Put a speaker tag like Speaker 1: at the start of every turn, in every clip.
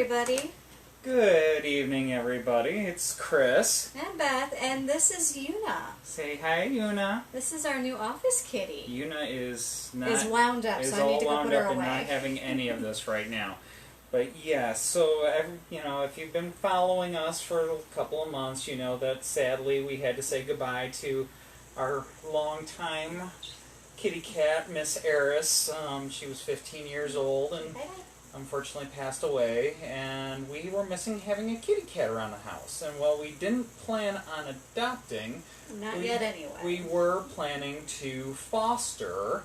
Speaker 1: everybody.
Speaker 2: Good evening, everybody. It's Chris.
Speaker 1: And Beth, and this is Una.
Speaker 2: Say hi, Una.
Speaker 1: This is our new office kitty.
Speaker 2: Una is
Speaker 1: wound up, so I need to go put her away.
Speaker 2: and not having any of this right now. But yeah, so if you've been following us for a couple of months, you know that sadly we had to say goodbye to our longtime kitty cat, Miss Eris. She was 15 years old and unfortunately passed away, and we were missing having a kitty cat around the house. And while we didn't plan on adopting,
Speaker 1: yet anyway,
Speaker 2: we were planning to foster,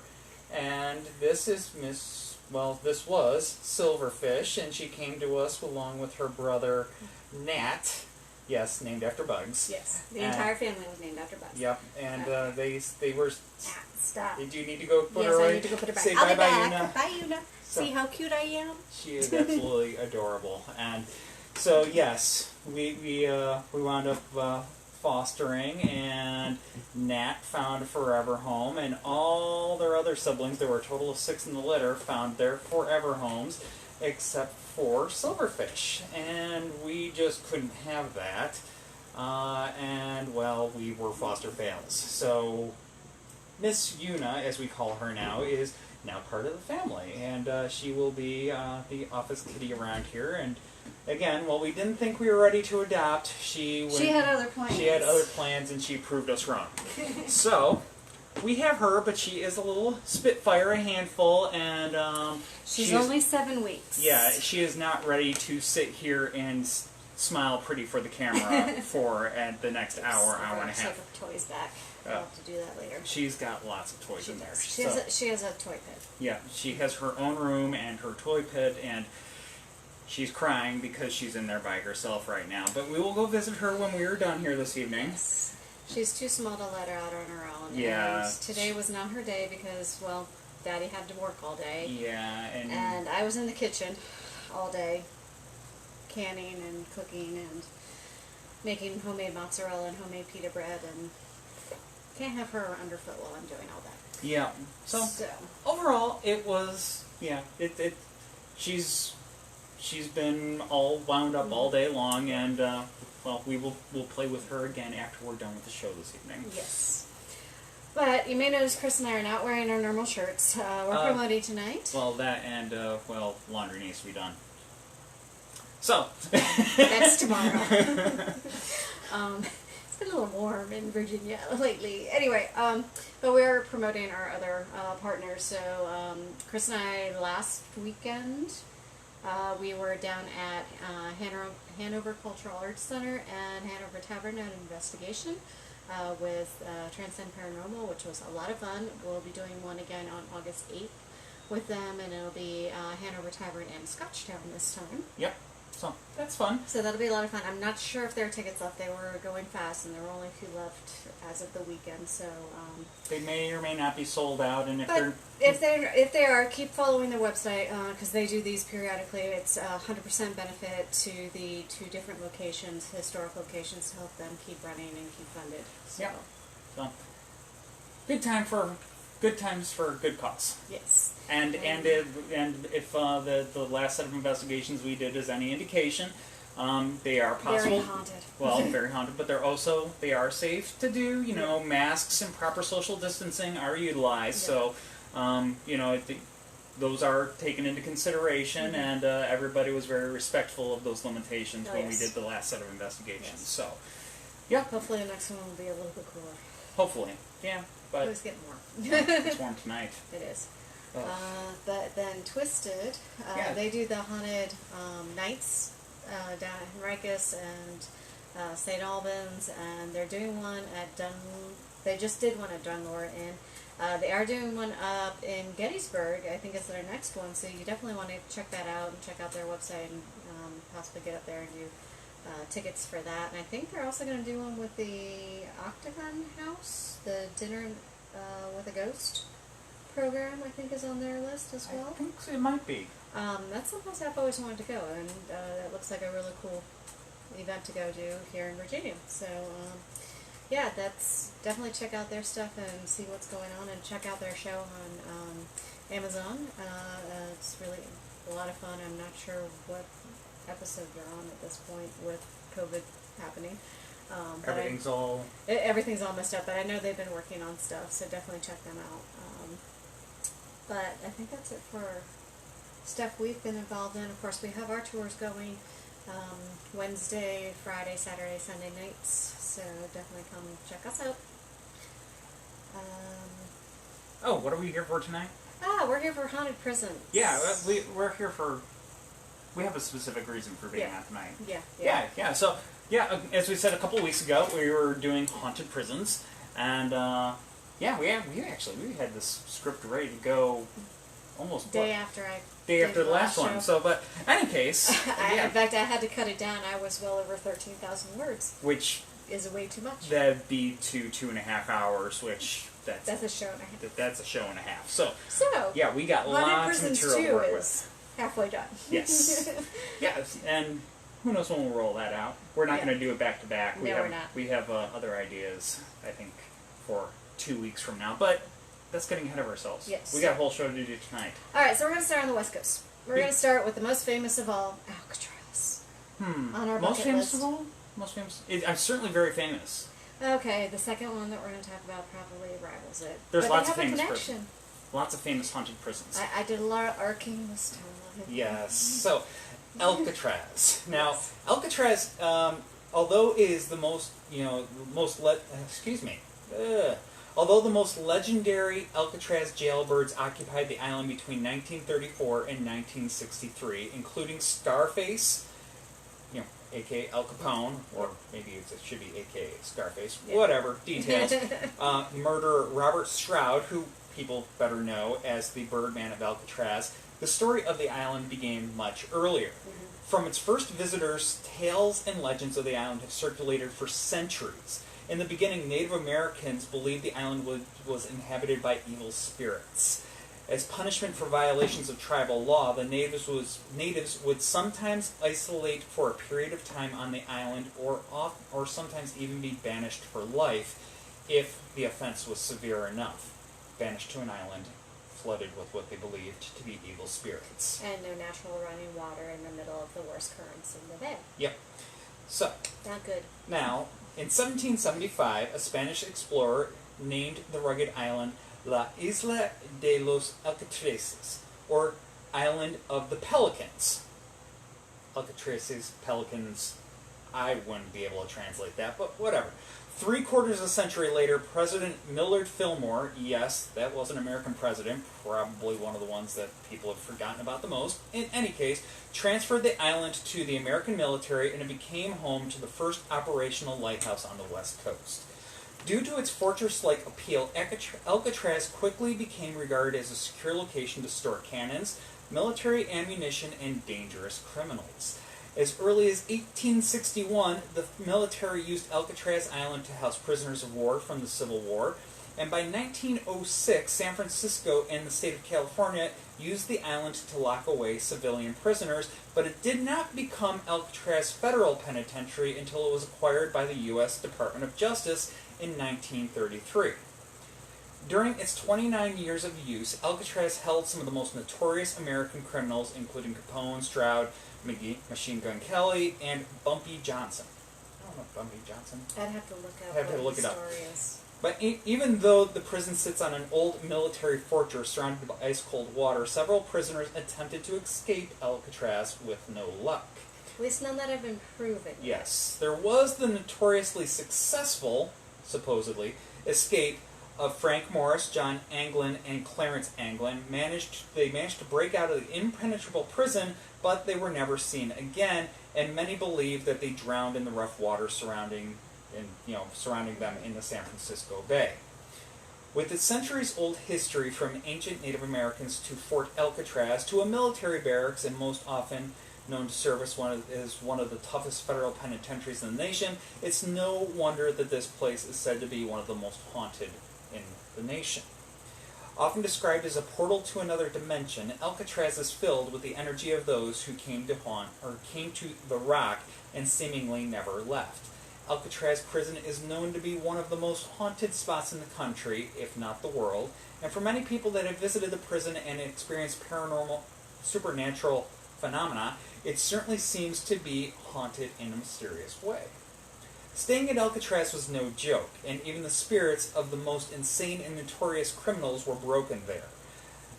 Speaker 2: and this was Silverfish, and she came to us along with her brother Nat. Yes, named after bugs.
Speaker 1: Yes, the entire family was named after bugs.
Speaker 2: Yep, and they were.
Speaker 1: Stop.
Speaker 2: Did you need to go put her
Speaker 1: away?
Speaker 2: Yes,
Speaker 1: I need to go put her back.
Speaker 2: Say
Speaker 1: I'll
Speaker 2: bye
Speaker 1: be
Speaker 2: bye,
Speaker 1: back.
Speaker 2: Una.
Speaker 1: Bye, Una.
Speaker 2: So,
Speaker 1: see how cute I am?
Speaker 2: She is absolutely adorable, and so yes, we wound up fostering, and Nat found a forever home, and all their other siblings, there were a total of 6 in the litter, found their forever homes, except for Silverfish, and we just couldn't have that, and well, we were foster fails. So Miss Una, as we call her now, is now part of the family, and she will be the office kitty around here. And again, while we didn't think we were ready to adopt, she
Speaker 1: had other plans.
Speaker 2: She had other plans, and she proved us wrong. So we have her, but she is a little spitfire, a handful, and
Speaker 1: she's only 7 weeks.
Speaker 2: Yeah, she is not ready to sit here and smile pretty for the camera for the next hour and a half.
Speaker 1: Take her toys back. I'll have to do that later.
Speaker 2: She's got lots of toys in there.
Speaker 1: She has a toy pit.
Speaker 2: Yeah, she has her own room and her toy pit, and she's crying because she's in there by herself right now. But we will go visit her when we are done here this evening.
Speaker 1: Yes. She's too small to let her out on her own.
Speaker 2: Yeah.
Speaker 1: And today was not her day because, well, Daddy had to work all day.
Speaker 2: Yeah.
Speaker 1: And I was in the kitchen all day, canning and cooking and making homemade mozzarella and homemade pita bread, and can't have her underfoot while I'm doing all that.
Speaker 2: Yeah. So overall, it was she's been all wound up all day long, and well, we'll play with her again after we're done with the show this evening.
Speaker 1: Yes. But you may notice Chris and I are not wearing our normal shirts. We're promoting tonight.
Speaker 2: Well, that and well, laundry needs to be done. So
Speaker 1: that's tomorrow. It's been a little warm in Virginia lately. Anyway, but we're promoting our other partners. So Chris and I last weekend we were down at Hanover Cultural Arts Center and Hanover Tavern at Investigation with Transcend Paranormal, which was a lot of fun. We'll be doing one again on August 8th with them, and it'll be Hanover Tavern and Scotchtown this time.
Speaker 2: Yep. So that's fun.
Speaker 1: So that'll be a lot of fun. I'm not sure if there are tickets left. They were going fast, and there were only a few left as of the weekend. So
Speaker 2: they may or may not be sold out. And
Speaker 1: if they are, keep following their website because they do these periodically. It's 100% benefit to the 2 different locations, historic locations, to help them keep running and keep funded. So.
Speaker 2: Yep. So good times for good cause.
Speaker 1: Yes.
Speaker 2: And if the last set of investigations we did is any indication, they are possible.
Speaker 1: Very haunted.
Speaker 2: Well, very haunted, but they are safe to do. You know, masks and proper social distancing are utilized. Yeah. So, those are taken into consideration, and everybody was very respectful of those limitations when we did the last set of investigations. Yes. So, yeah.
Speaker 1: Hopefully the next one will be a little bit cooler.
Speaker 2: Hopefully, yeah. But
Speaker 1: it was getting warm.
Speaker 2: It's warm tonight.
Speaker 1: It is. But then Twisted, they do the haunted nights down at Henricus and St. Albans, and they're doing one at they just did one at Dunmore Inn. They are doing one up in Gettysburg. I think it's their next one, so you definitely want to check that out and check out their website and possibly get up there and do tickets for that. And I think they're also going to do one with the Octagon House, the dinner with a ghost program, I think is on their list as well.
Speaker 2: I think it might be.
Speaker 1: That's someplace I've always wanted to go, and that looks like a really cool event to go do here in Virginia. So, yeah, that's definitely check out their stuff and see what's going on, and check out their show on Amazon. It's really a lot of fun. I'm not sure what episode you're on at this point with COVID happening.
Speaker 2: Everything's
Speaker 1: all messed up, but I know they've been working on stuff, so definitely check them out. But I think that's it for stuff we've been involved in. Of course, we have our tours going Wednesday, Friday, Saturday, Sunday nights, so definitely come check us out.
Speaker 2: What are we here for tonight?
Speaker 1: We're here for haunted prisons.
Speaker 2: Yeah, we're here for... We have a specific reason for being out tonight.
Speaker 1: Yeah.
Speaker 2: So, as we said a couple of weeks ago, we were doing haunted prisons, and we had this script ready to go almost
Speaker 1: day after
Speaker 2: the last one. So, but in any case,
Speaker 1: in fact, I had to cut it down. I was well over 13,000 words,
Speaker 2: which
Speaker 1: is way too much.
Speaker 2: That'd be 2.5 hours, which
Speaker 1: that's a show and a half.
Speaker 2: That's a show and a half. So
Speaker 1: yeah,
Speaker 2: we got lots of material to work with.
Speaker 1: Halfway done.
Speaker 2: Yes. Yes, and who knows when we'll roll that out. We're not going to do it back to back.
Speaker 1: We're not.
Speaker 2: We have other ideas, I think, for 2 weeks from now, but that's getting ahead of ourselves.
Speaker 1: Yes.
Speaker 2: We got a whole show to do tonight.
Speaker 1: All right, so we're going to start on the West Coast. We're going to start with the most famous of all, Alcatraz. On our
Speaker 2: most famous
Speaker 1: list.
Speaker 2: of all? Most famous? I'm certainly very famous.
Speaker 1: Okay, the second one that we're going to talk about probably rivals it.
Speaker 2: There's
Speaker 1: but
Speaker 2: lots
Speaker 1: they have
Speaker 2: of famous
Speaker 1: a connection.
Speaker 2: prisons. Lots of famous haunted prisons.
Speaker 1: I did a lot of arcing this time.
Speaker 2: Yes. So, Alcatraz. Now, Alcatraz, although is the most, although the most legendary Alcatraz jailbirds occupied the island between 1934 and 1963, including Scarface, a.k.a. Al Capone, or maybe it should be a.k.a. Scarface, whatever, details. Murderer Robert Stroud, who people better know as the Birdman of Alcatraz. The story of the island began much earlier. From its first visitors, tales and legends of the island have circulated for centuries. In the beginning, Native Americans believed the island was inhabited by evil spirits. As punishment for violations of tribal law, the natives would sometimes isolate for a period of time on the island, or sometimes even be banished for life if the offense was severe enough. Banished to an island flooded with what they believed to be evil spirits.
Speaker 1: And no natural running water in the middle of the worst currents in the bay.
Speaker 2: Yep. So,
Speaker 1: not good.
Speaker 2: Now, in 1775, a Spanish explorer named the rugged island La Isla de los Alcatraces, or Island of the Pelicans. Alcatraces, pelicans, I wouldn't be able to translate that, but whatever. 3/4 of a century later, President Millard Fillmore, yes, that was an American president, probably one of the ones that people have forgotten about the most, in any case, transferred the island to the American military, and it became home to the first operational lighthouse on the West Coast. Due to its fortress-like appeal, Alcatraz quickly became regarded as a secure location to store cannons, military ammunition, and dangerous criminals. As early as 1861, the military used Alcatraz Island to house prisoners of war from the Civil War, and by 1906, San Francisco and the state of California used the island to lock away civilian prisoners, but it did not become Alcatraz Federal Penitentiary until it was acquired by the U.S. Department of Justice in 1933. During its 29 years of use, Alcatraz held some of the most notorious American criminals, including Capone, Stroud, Machine Gun Kelly, and Bumpy Johnson. I don't know Bumpy Johnson.
Speaker 1: I'd have to look up
Speaker 2: what the
Speaker 1: look it
Speaker 2: story
Speaker 1: up. Is.
Speaker 2: But even though the prison sits on an old military fortress surrounded by ice-cold water, several prisoners attempted to escape Alcatraz with no luck.
Speaker 1: At least none that have been proven.
Speaker 2: Yes. There was the notoriously successful, supposedly, escape of Frank Morris, John Anglin, and Clarence Anglin. They managed to break out of the impenetrable prison, but they were never seen again, and many believe that they drowned in the rough water surrounding them in the San Francisco Bay. With its centuries-old history from ancient Native Americans to Fort Alcatraz to a military barracks, and most often known to serve as one of the toughest federal penitentiaries in the nation, it's no wonder that this place is said to be one of the most haunted in the nation. Often described as a portal to another dimension, Alcatraz is filled with the energy of those who came to the Rock and seemingly never left. Alcatraz prison is known to be one of the most haunted spots in the country, if not the world, and for many people that have visited the prison and experienced paranormal, supernatural phenomena, it certainly seems to be haunted in a mysterious way. Staying at Alcatraz was no joke, and even the spirits of the most insane and notorious criminals were broken there.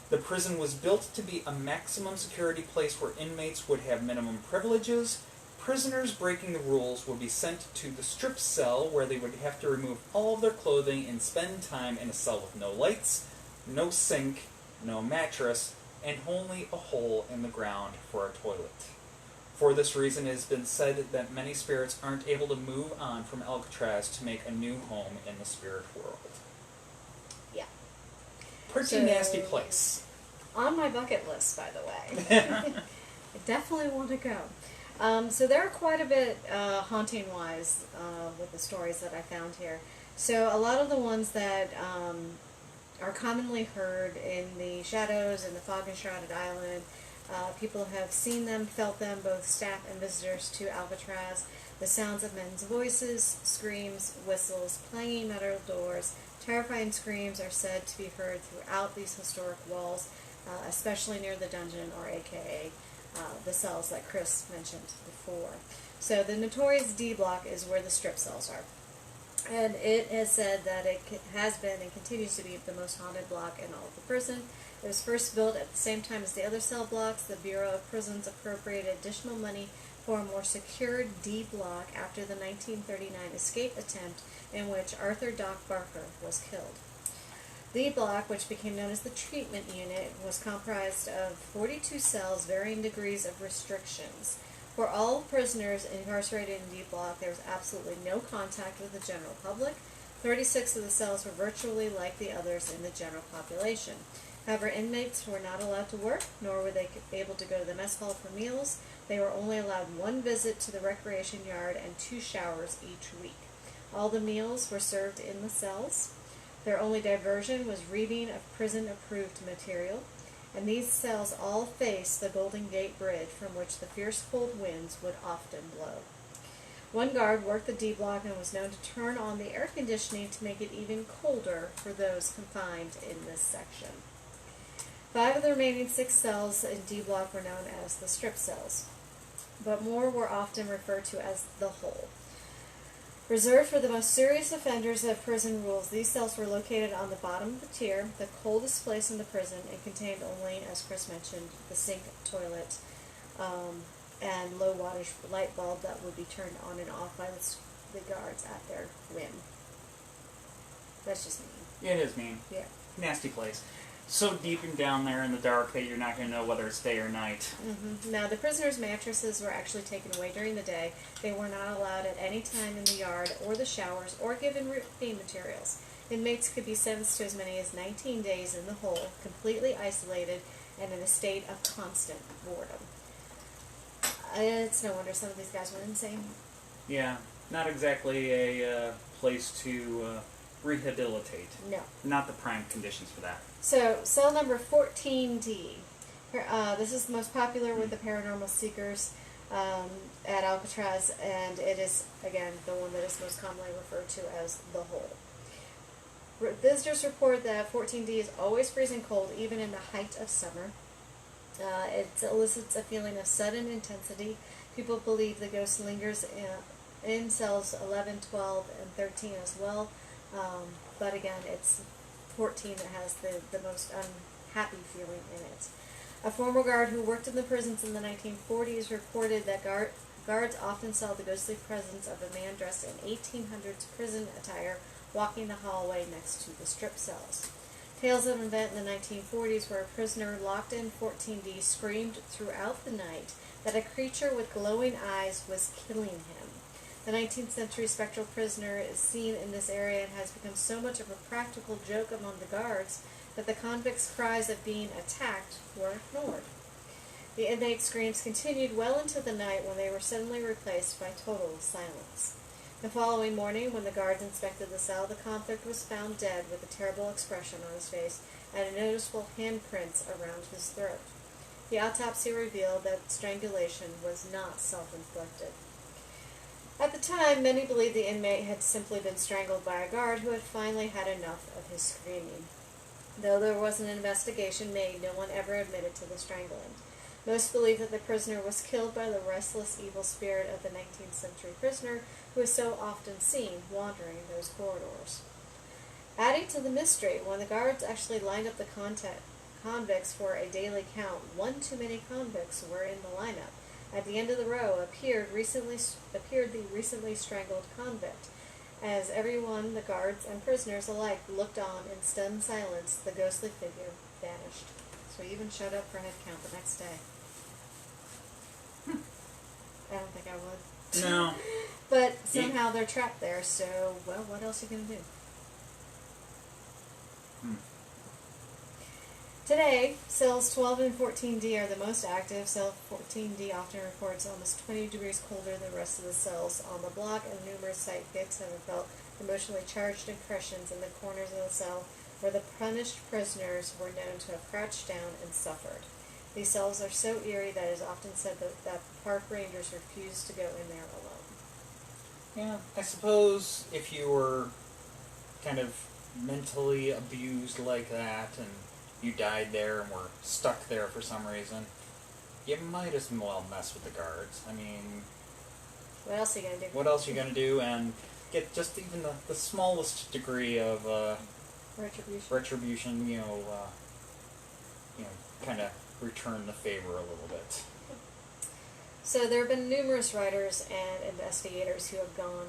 Speaker 2: The prison was built to be a maximum security place where inmates would have minimum privileges. Prisoners breaking the rules would be sent to the strip cell, where they would have to remove all of their clothing and spend time in a cell with no lights, no sink, no mattress, and only a hole in the ground for a toilet. For this reason, it has been said that many spirits aren't able to move on from Alcatraz to make a new home in the spirit world.
Speaker 1: Yeah.
Speaker 2: Pretty nasty place.
Speaker 1: On my bucket list, by the way. I definitely want to go. So there are quite a bit haunting-wise with the stories that I found here. So a lot of the ones that are commonly heard in the shadows and the fog-enshrouded island, people have seen them, felt them, both staff and visitors to Alcatraz. The sounds of men's voices, screams, whistles, clanging metal doors, terrifying screams are said to be heard throughout these historic walls, especially near the dungeon, or aka the cells that Chris mentioned before. So the notorious D block is where the strip cells are. And it is said that it has been and continues to be the most haunted block in all of the prison. It was first built at the same time as the other cell blocks. The Bureau of Prisons appropriated additional money for a more secure D block after the 1939 escape attempt in which Arthur Doc Barker was killed. The block, which became known as the treatment unit, was comprised of 42 cells, varying degrees of restrictions. For all prisoners incarcerated in D block, there was absolutely no contact with the general public. 36 of the cells were virtually like the others in the general population. However, inmates were not allowed to work, nor were they able to go to the mess hall for meals. They were only allowed one visit to the recreation yard and 2 showers each week. All the meals were served in the cells. Their only diversion was reading of prison-approved material, and these cells all faced the Golden Gate Bridge, from which the fierce cold winds would often blow. One guard worked the D block and was known to turn on the air conditioning to make it even colder for those confined in this section. 5 of the remaining 6 cells in D block were known as the strip cells, but more were often referred to as the hole. Reserved for the most serious offenders of prison rules, these cells were located on the bottom of the tier, the coldest place in the prison, and contained only, as Chris mentioned, the sink, toilet, and low wattage light bulb that would be turned on and off by the guards at their whim. That's just mean.
Speaker 2: It is mean.
Speaker 1: Yeah.
Speaker 2: Nasty place. So deep and down there in the dark that you're not going to know whether it's day or night.
Speaker 1: Mm-hmm. Now, the prisoners' mattresses were actually taken away during the day. They were not allowed at any time in the yard or the showers or given routine materials. Inmates could be sentenced to as many as 19 days in the hole, completely isolated and in a state of constant boredom. It's no wonder some of these guys were insane.
Speaker 2: Yeah, not exactly a place to rehabilitate.
Speaker 1: No.
Speaker 2: Not the prime conditions for that.
Speaker 1: So, cell number 14D. This is the most popular with the paranormal seekers at Alcatraz, and it is, again, the one that is most commonly referred to as the hole. Visitors report that 14D is always freezing cold, even in the height of summer. It elicits a feeling of sudden intensity. People believe the ghost lingers in cells 11, 12, and 13 as well. But again, it's 14 that has the most unhappy feeling in it. A former guard who worked in the prisons in the 1940s reported that guards often saw the ghostly presence of a man dressed in 1800s prison attire walking the hallway next to the strip cells. Tales of an event in the 1940s where a prisoner locked in 14D screamed throughout the night that a creature with glowing eyes was killing him. The 19th century spectral prisoner is seen in this area and has become so much of a practical joke among the guards that the convicts' cries of being attacked were ignored. The inmate screams continued well into the night when they were suddenly replaced by total silence. The following morning, when the guards inspected the cell, the convict was found dead with a terrible expression on his face and noticeable handprints around his throat. The autopsy revealed that strangulation was not self-inflicted. At the time, many believed the inmate had simply been strangled by a guard who had finally had enough of his screaming. Though there was an investigation made, no one ever admitted to the strangling. Most believe that the prisoner was killed by the restless evil spirit of the 19th century prisoner who is so often seen wandering those corridors. Adding to the mystery, when the guards actually lined up the convicts for a daily count, one too many convicts were in the lineup. At the end of the row appeared the recently strangled convict. As everyone, the guards and prisoners alike, looked on in stunned silence, the ghostly figure vanished. So he even showed up for head count the next day. I don't think I would.
Speaker 2: No.
Speaker 1: But somehow they're trapped there, so, well, what else are you going to do? Today, cells 12 and 14D are the most active. Cell 14D often reports almost 20 degrees colder than the rest of the cells on the block, and numerous psychics have felt emotionally charged impressions in the corners of the cell where the punished prisoners were known to have crouched down and suffered. These cells are so eerie that it is often said that park rangers refuse to go in there alone.
Speaker 2: Yeah, I suppose if you were kind of mentally abused like that and you died there and were stuck there for some reason, you might as well mess with the guards. I mean,
Speaker 1: what else are you going to do?
Speaker 2: What else are you going to do and get just even the smallest degree of retribution, kind of return the favor a little bit.
Speaker 1: So there have been numerous writers and investigators who have gone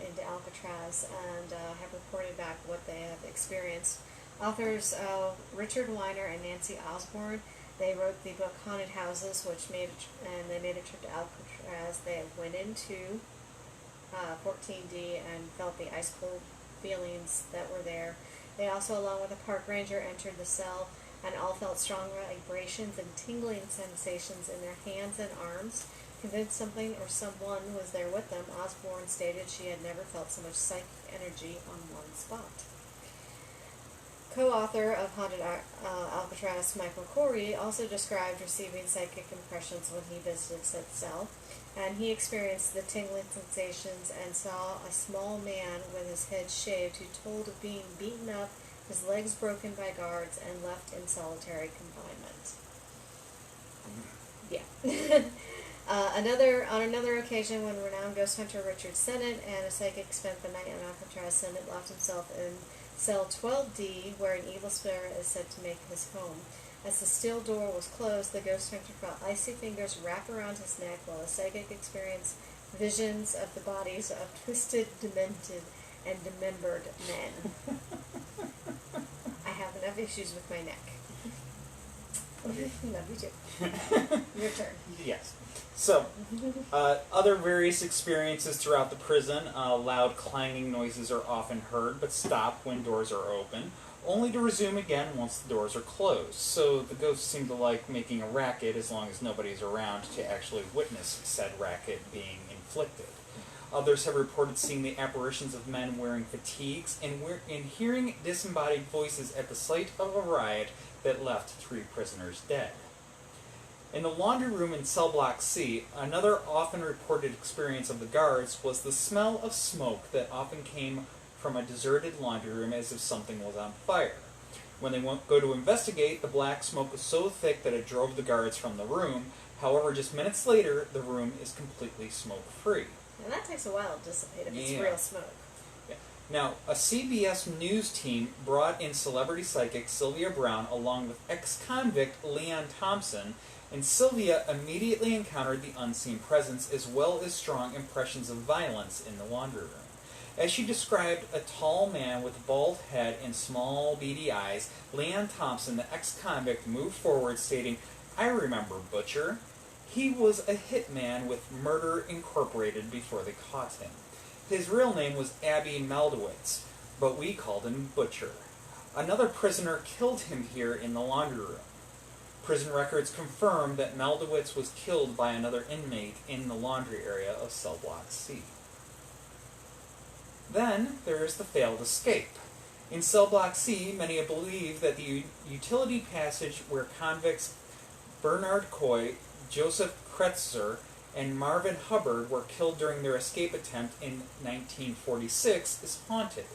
Speaker 1: into Alcatraz and have reported back what they have experienced. Authors Richard Weiner and Nancy Osborne, they wrote the book Haunted Houses, they made a trip to Alcatraz. They went into 14D and felt the ice cold feelings that were there. They also, along with a park ranger, entered the cell and all felt strong vibrations and tingling sensations in their hands and arms. Convinced something or someone was there with them, Osborne stated she had never felt so much psychic energy on one spot. Co-author of Haunted Alcatraz, Michael Corey, also described receiving psychic impressions when he visited said cell, and he experienced the tingling sensations and saw a small man with his head shaved who told of being beaten up, his legs broken by guards, and left in solitary confinement. Yeah. On another occasion, when renowned ghost hunter Richard Sennett and a psychic spent the night in Alcatraz, Sennett locked himself in cell 12D, where an evil spirit is said to make his home. As the steel door was closed, the ghost hunter felt icy fingers wrap around his neck, while the psychic experienced visions of the bodies of twisted, demented, and dismembered men. I have enough issues with my neck. Love you too. Your turn.
Speaker 2: Yes. So, other various experiences throughout the prison. Loud clanging noises are often heard, but stop when doors are open, only to resume again once the doors are closed. So the ghosts seem to like making a racket as long as nobody's around to actually witness said racket being inflicted. Others have reported seeing the apparitions of men wearing fatigues and hearing disembodied voices at the site of a riot that left 3 prisoners dead. In the laundry room in cell block C, another often reported experience of the guards was the smell of smoke that often came from a deserted laundry room as if something was on fire. When they go to investigate, the black smoke was so thick that it drove the guards from the room. However, just minutes later, the room is completely smoke-free.
Speaker 1: And that takes a while to dissipate if it's real smoke.
Speaker 2: Yeah. Now, a CBS News team brought in celebrity psychic Sylvia Brown along with ex-convict Leon Thompson, and Sylvia immediately encountered the unseen presence as well as strong impressions of violence in the laundry room. As she described a tall man with a bald head and small beady eyes, Leon Thompson, the ex-convict, moved forward stating, "I remember Butcher. He was a hitman with Murder Incorporated before they caught him. His real name was Abby Meldowitz, but we called him Butcher. Another prisoner killed him here in the laundry room." Prison records confirm that Meldowitz was killed by another inmate in the laundry area of cell block C. Then there is the failed escape. In cell block C, many believe that the utility passage where convicts Bernard Coy, Joseph Kretzer, and Marvin Hubbard were killed during their escape attempt in 1946 is haunted.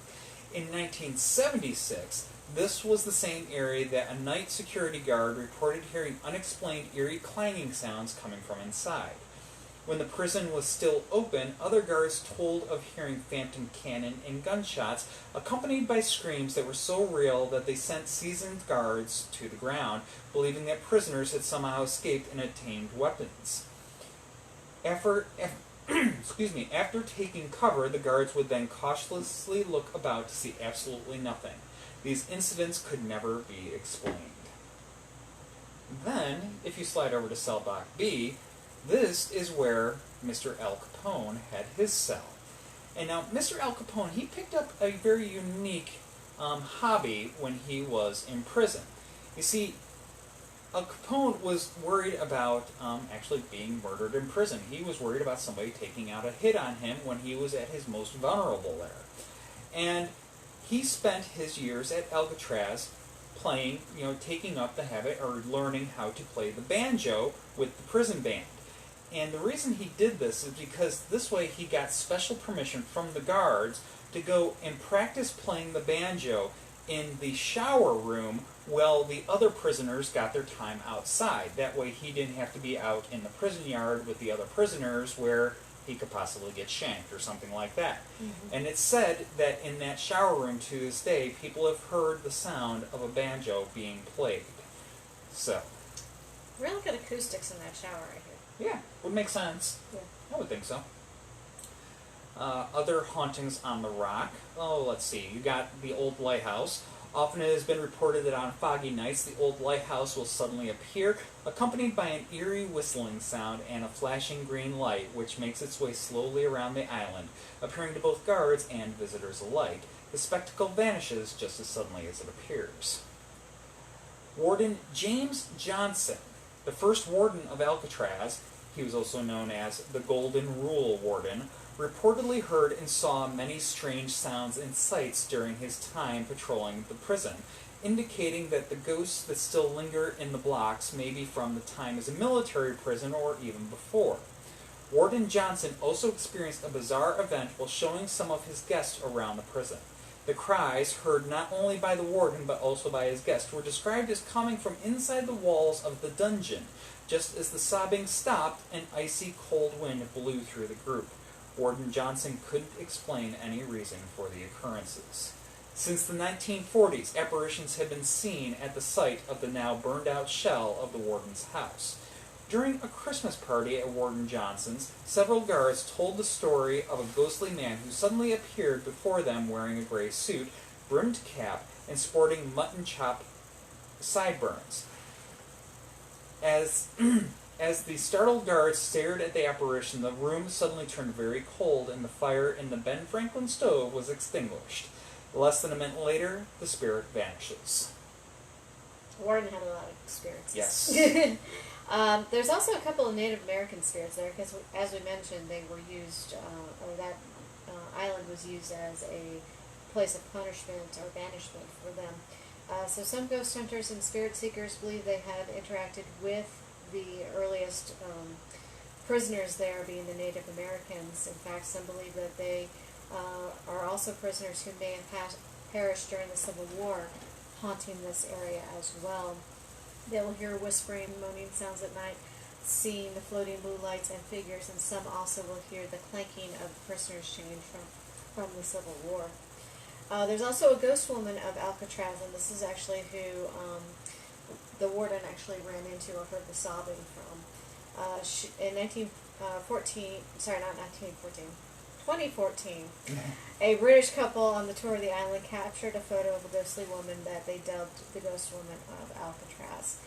Speaker 2: In 1976, This was the same area that a night security guard reported hearing unexplained eerie clanging sounds coming from inside. When the prison was still open, other guards told of hearing phantom cannon and gunshots, accompanied by screams that were so real that they sent seasoned guards to the ground, believing that prisoners had somehow escaped and obtained weapons. After taking cover, the guards would then cautiously look about to see absolutely nothing. These incidents could never be explained. Then, if you slide over to cell block B, this is where Mr. Al Capone had his cell. And now, Mr. Al Capone, he picked up a very unique hobby when he was in prison. You see, Al Capone was worried about actually being murdered in prison. He was worried about somebody taking out a hit on him when he was at his most vulnerable there. And he spent his years at Alcatraz playing, taking up the habit or learning how to play the banjo with the prison band. And the reason he did this is because this way he got special permission from the guards to go and practice playing the banjo in the shower room while the other prisoners got their time outside. That way he didn't have to be out in the prison yard with the other prisoners where he could possibly get shanked or something like that. Mm-hmm. And it's said that in that shower room to this day, people have heard the sound of a banjo being played. So.
Speaker 1: Really good acoustics in that shower right here.
Speaker 2: Yeah, would make sense.
Speaker 1: Yeah.
Speaker 2: I would think so. Other hauntings on the rock. Oh, let's see. You got the old lighthouse. Often it has been reported that on foggy nights, the old lighthouse will suddenly appear, accompanied by an eerie whistling sound and a flashing green light, which makes its way slowly around the island, appearing to both guards and visitors alike. The spectacle vanishes just as suddenly as it appears. Warden James Johnson, the first warden of Alcatraz, he was also known as the Golden Rule Warden, reportedly heard and saw many strange sounds and sights during his time patrolling the prison, indicating that the ghosts that still linger in the blocks may be from the time as a military prison or even before. Warden Johnson also experienced a bizarre event while showing some of his guests around the prison. The cries, heard not only by the warden but also by his guests, were described as coming from inside the walls of the dungeon. Just as the sobbing stopped, an icy cold wind blew through the group. Warden Johnson couldn't explain any reason for the occurrences. Since the 1940s, apparitions have been seen at the site of the now burned-out shell of the warden's house. During a Christmas party at Warden Johnson's, several guards told the story of a ghostly man who suddenly appeared before them wearing a gray suit, brimmed cap, and sporting mutton chop sideburns. As the startled guards stared at the apparition, the room suddenly turned very cold and the fire in the Ben Franklin stove was extinguished. Less than a minute later, the spirit vanishes.
Speaker 1: Warden had a lot of experiences.
Speaker 2: Yes.
Speaker 1: There's also a couple of Native American spirits there because, as we mentioned, they were used, or that island was used as a place of punishment or banishment for them. So some ghost hunters and spirit seekers believe they had interacted with the earliest prisoners there, being the Native Americans. In fact, some believe that they are also prisoners who may have perished during the Civil War, haunting this area as well. They will hear whispering, moaning sounds at night, seeing the floating blue lights and figures, and some also will hear the clanking of prisoners' chains from the Civil War. There's also a ghost woman of Alcatraz, and this is actually who the warden actually ran into or heard the sobbing from. In 2014, a British couple on the tour of the island captured a photo of a ghostly woman that they dubbed the Ghost Woman of Alcatraz.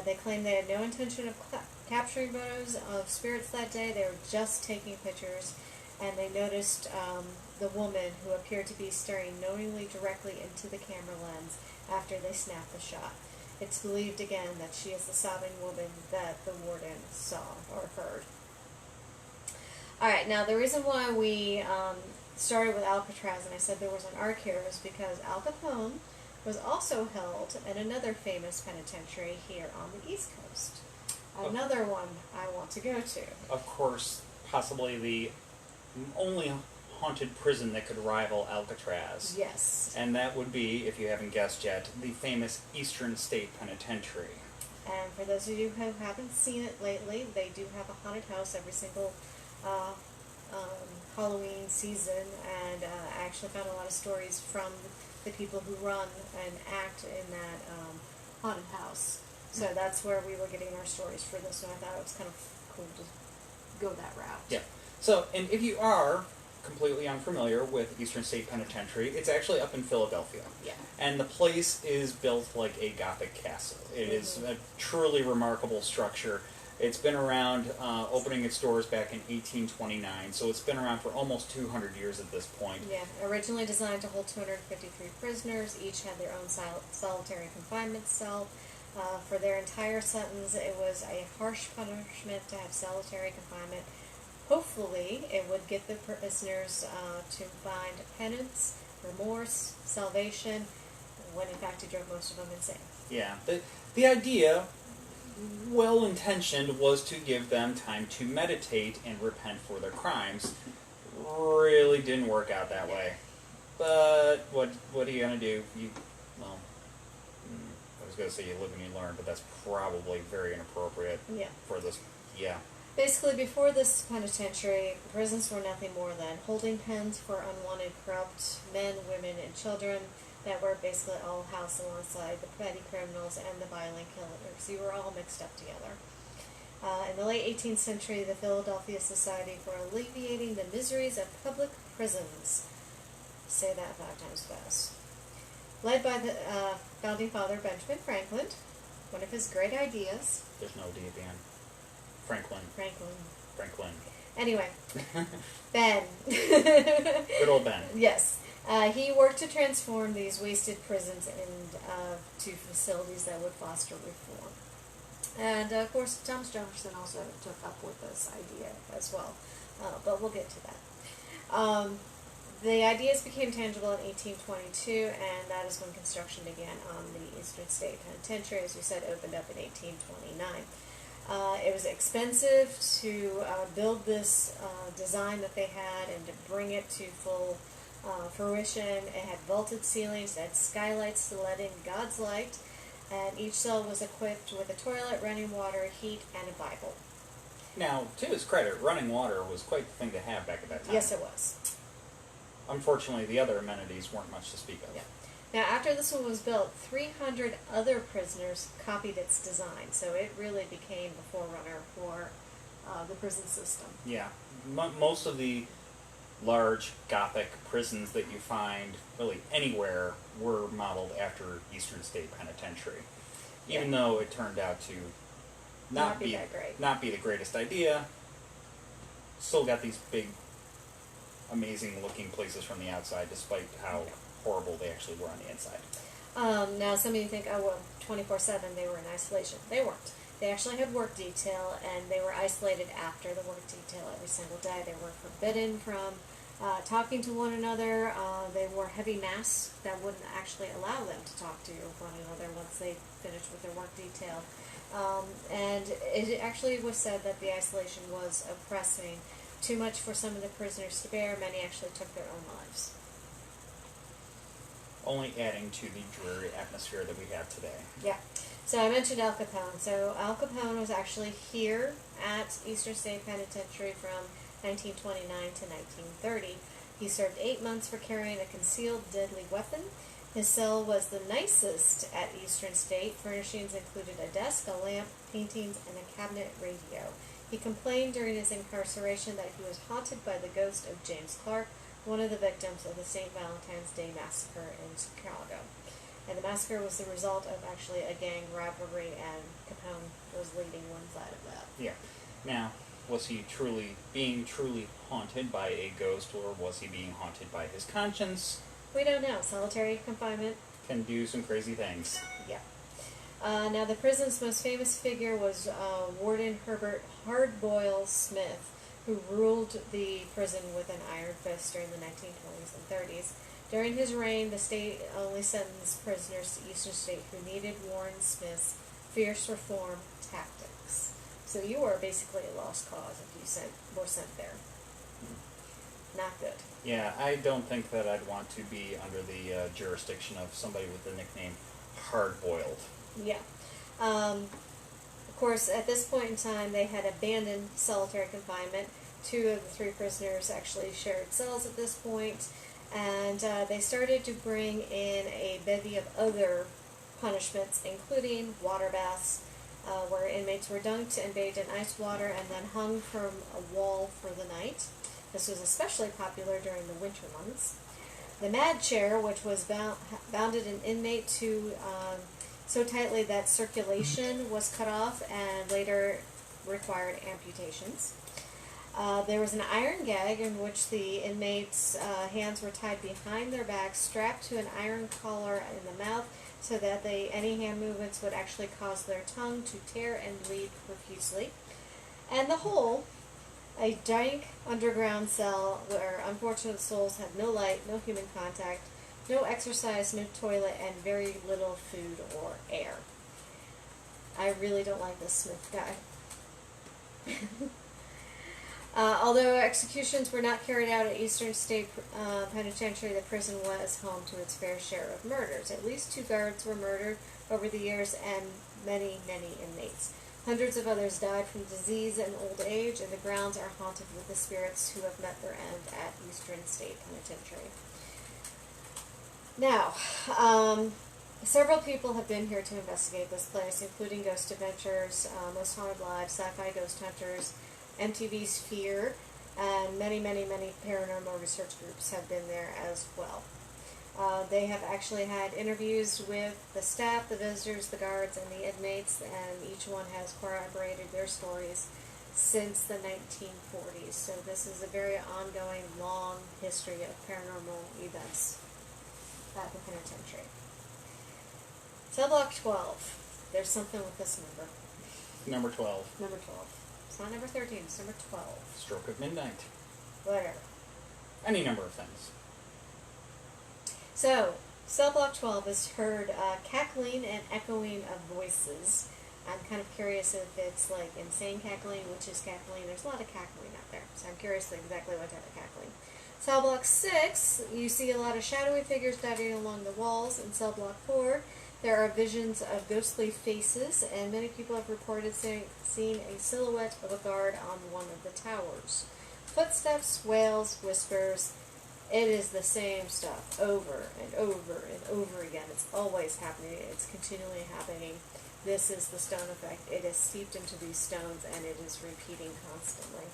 Speaker 1: They claimed they had no intention of capturing photos of spirits that day. They were just taking pictures, and they noticed the woman who appeared to be staring knowingly directly into the camera lens after they snapped the shot. It's believed again that she is the sobbing woman that the warden saw or heard. Alright, now the reason why we started with Alcatraz, and I said there was an arc here, is because Al Capone was also held in another famous penitentiary here on the East Coast. Another one I want to go to.
Speaker 2: Of course, possibly the only haunted prison that could rival Alcatraz.
Speaker 1: Yes.
Speaker 2: And that would be, if you haven't guessed yet, the famous Eastern State Penitentiary.
Speaker 1: And for those of you who haven't seen it lately, they do have a haunted house every single Halloween season, and I actually found a lot of stories from the people who run and act in that haunted house. So that's where we were getting our stories for this, and I thought it was kind of cool to go that route.
Speaker 2: Yeah. So, and if you are completely unfamiliar with Eastern State Penitentiary, it's actually up in Philadelphia.
Speaker 1: Yeah.
Speaker 2: And the place is built like a Gothic castle. It is a truly remarkable structure. It's been around, opening its doors back in 1829, so it's been around for almost 200 years at this point.
Speaker 1: Yeah, originally designed to hold 253 prisoners, each had their own solitary confinement cell. For their entire sentence, it was a harsh punishment to have solitary confinement. Hopefully, it would get the prisoners to find penance, remorse, salvation, when in fact it drove most of them insane.
Speaker 2: Yeah, the idea, well-intentioned, was to give them time to meditate and repent for their crimes. Really didn't work out that way. But what are you going to do? Well, I was going to say you live and you learn, but that's probably very inappropriate for this. Yeah.
Speaker 1: Basically, before this penitentiary, prisons were nothing more than holding pens for unwanted corrupt men, women, and children that were basically all housed alongside the petty criminals and the violent killers. You were all mixed up together. In the late 18th century, the Philadelphia Society for Alleviating the Miseries of Public Prisons, say that 5 times fast, led by the founding father Benjamin Franklin, one of his great ideas.
Speaker 2: There's no D at the end. Franklin. Anyway,
Speaker 1: Ben.
Speaker 2: Good old Ben.
Speaker 1: Yes. He worked to transform these wasted prisons into facilities that would foster reform. And, of course, Thomas Jefferson also took up with this idea as well. But we'll get to that. The ideas became tangible in 1822, and that is when construction began on the Eastern State Penitentiary, as we said, opened up in 1829. It was expensive to build this design that they had and to bring it to full fruition. It had vaulted ceilings, it had skylights to let in God's light, and each cell was equipped with a toilet, running water, heat, and a Bible.
Speaker 2: Now, to his credit, running water was quite the thing to have back at that time.
Speaker 1: Yes, it was.
Speaker 2: Unfortunately, the other amenities weren't much to speak of.
Speaker 1: Yeah. Now, after this one was built, 300 other prisoners copied its design, so it really became the forerunner for the prison system.
Speaker 2: Yeah. Most of the large Gothic prisons that you find really anywhere were modeled after Eastern State Penitentiary. Even though it turned out to not be
Speaker 1: that great.
Speaker 2: Not be the greatest idea, still got these big, amazing looking places from the outside, despite how horrible they actually were on the inside.
Speaker 1: Now, some of you think, oh, well, 24/7 they were in isolation. They weren't. They actually had work detail, and they were isolated after the work detail every single day. They were forbidden from talking to one another. They wore heavy masks that wouldn't actually allow them to talk to one another once they finished with their work detail. And it actually was said that the isolation was oppressing, too much for some of the prisoners to bear. Many actually took their own lives.
Speaker 2: Only adding to the dreary atmosphere that we have today.
Speaker 1: Yeah. So I mentioned Al Capone. So Al Capone was actually here at Eastern State Penitentiary from 1929 to 1930. He served 8 months for carrying a concealed deadly weapon. His cell was the nicest at Eastern State. Furnishings included a desk, a lamp, paintings, and a cabinet radio. He complained during his incarceration that he was haunted by the ghost of James Clark, one of the victims of the St. Valentine's Day Massacre in Chicago. And the massacre was the result of actually a gang rivalry, and Capone was leading one side of that.
Speaker 2: Yeah. Now, was he being truly haunted by a ghost, or was he being haunted by his conscience?
Speaker 1: We don't know. Solitary confinement
Speaker 2: can do some crazy things.
Speaker 1: Yeah. Now, the prison's most famous figure was Warden Herbert Hardboil Smith, who ruled the prison with an iron fist during the 1920s and 30s. During his reign, the state only sentenced prisoners to Eastern State who needed Warden Smith's fierce reform tactics. So you were basically a lost cause if you were sent there. not good.
Speaker 2: Yeah, I don't think that I'd want to be under the jurisdiction of somebody with the nickname Hard-Boiled.
Speaker 1: Yeah. Of course, at this point in time, they had abandoned solitary confinement. 2 of the 3 prisoners actually shared cells at this point, and they started to bring in a bevy of other punishments, including water baths, where inmates were dunked and bathed in ice water and then hung from a wall for the night. This was especially popular during the winter months. The mad chair, which was bounded an inmate to so tightly that circulation was cut off and later required amputations. There was an iron gag in which the inmates' hands were tied behind their backs, strapped to an iron collar in the mouth, so that any hand movements would actually cause their tongue to tear and bleed profusely. And the whole, a dank underground cell where unfortunate souls had no light, no human contact, no exercise, no toilet, and very little food or air. I really don't like this Smith guy. Although executions were not carried out at Eastern State Penitentiary, the prison was home to its fair share of murders. At least 2 guards were murdered over the years, and many, many inmates. Hundreds of others died from disease and old age, and the grounds are haunted with the spirits who have met their end at Eastern State Penitentiary. Now, several people have been here to investigate this place, including Ghost Adventures, Most Haunted Live, Sci-Fi Ghost Hunters, MTV's Fear, and many, many, many paranormal research groups have been there as well. They have actually had interviews with the staff, the visitors, the guards, and the inmates, and each one has corroborated their stories since the 1940s. So this is a very ongoing, long history of paranormal events at the penitentiary. Cell block 12. There's something with this number.
Speaker 2: Number 12.
Speaker 1: Number 12. It's not number 13, it's number 12.
Speaker 2: Stroke of midnight.
Speaker 1: Whatever.
Speaker 2: Any number of things.
Speaker 1: So, cell block 12 is heard cackling and echoing of voices. I'm kind of curious if it's like insane cackling, which is cackling. There's a lot of cackling out there, so I'm curious exactly what type of cackling. Cell block 6, you see a lot of shadowy figures darting along the walls. In cell block 4, there are visions of ghostly faces, and many people have reported seeing a silhouette of a guard on one of the towers. Footsteps, wails, whispers. It is the same stuff over and over and over again. It's always happening. It's continually happening. This is the stone effect. It is steeped into these stones, and it is repeating constantly.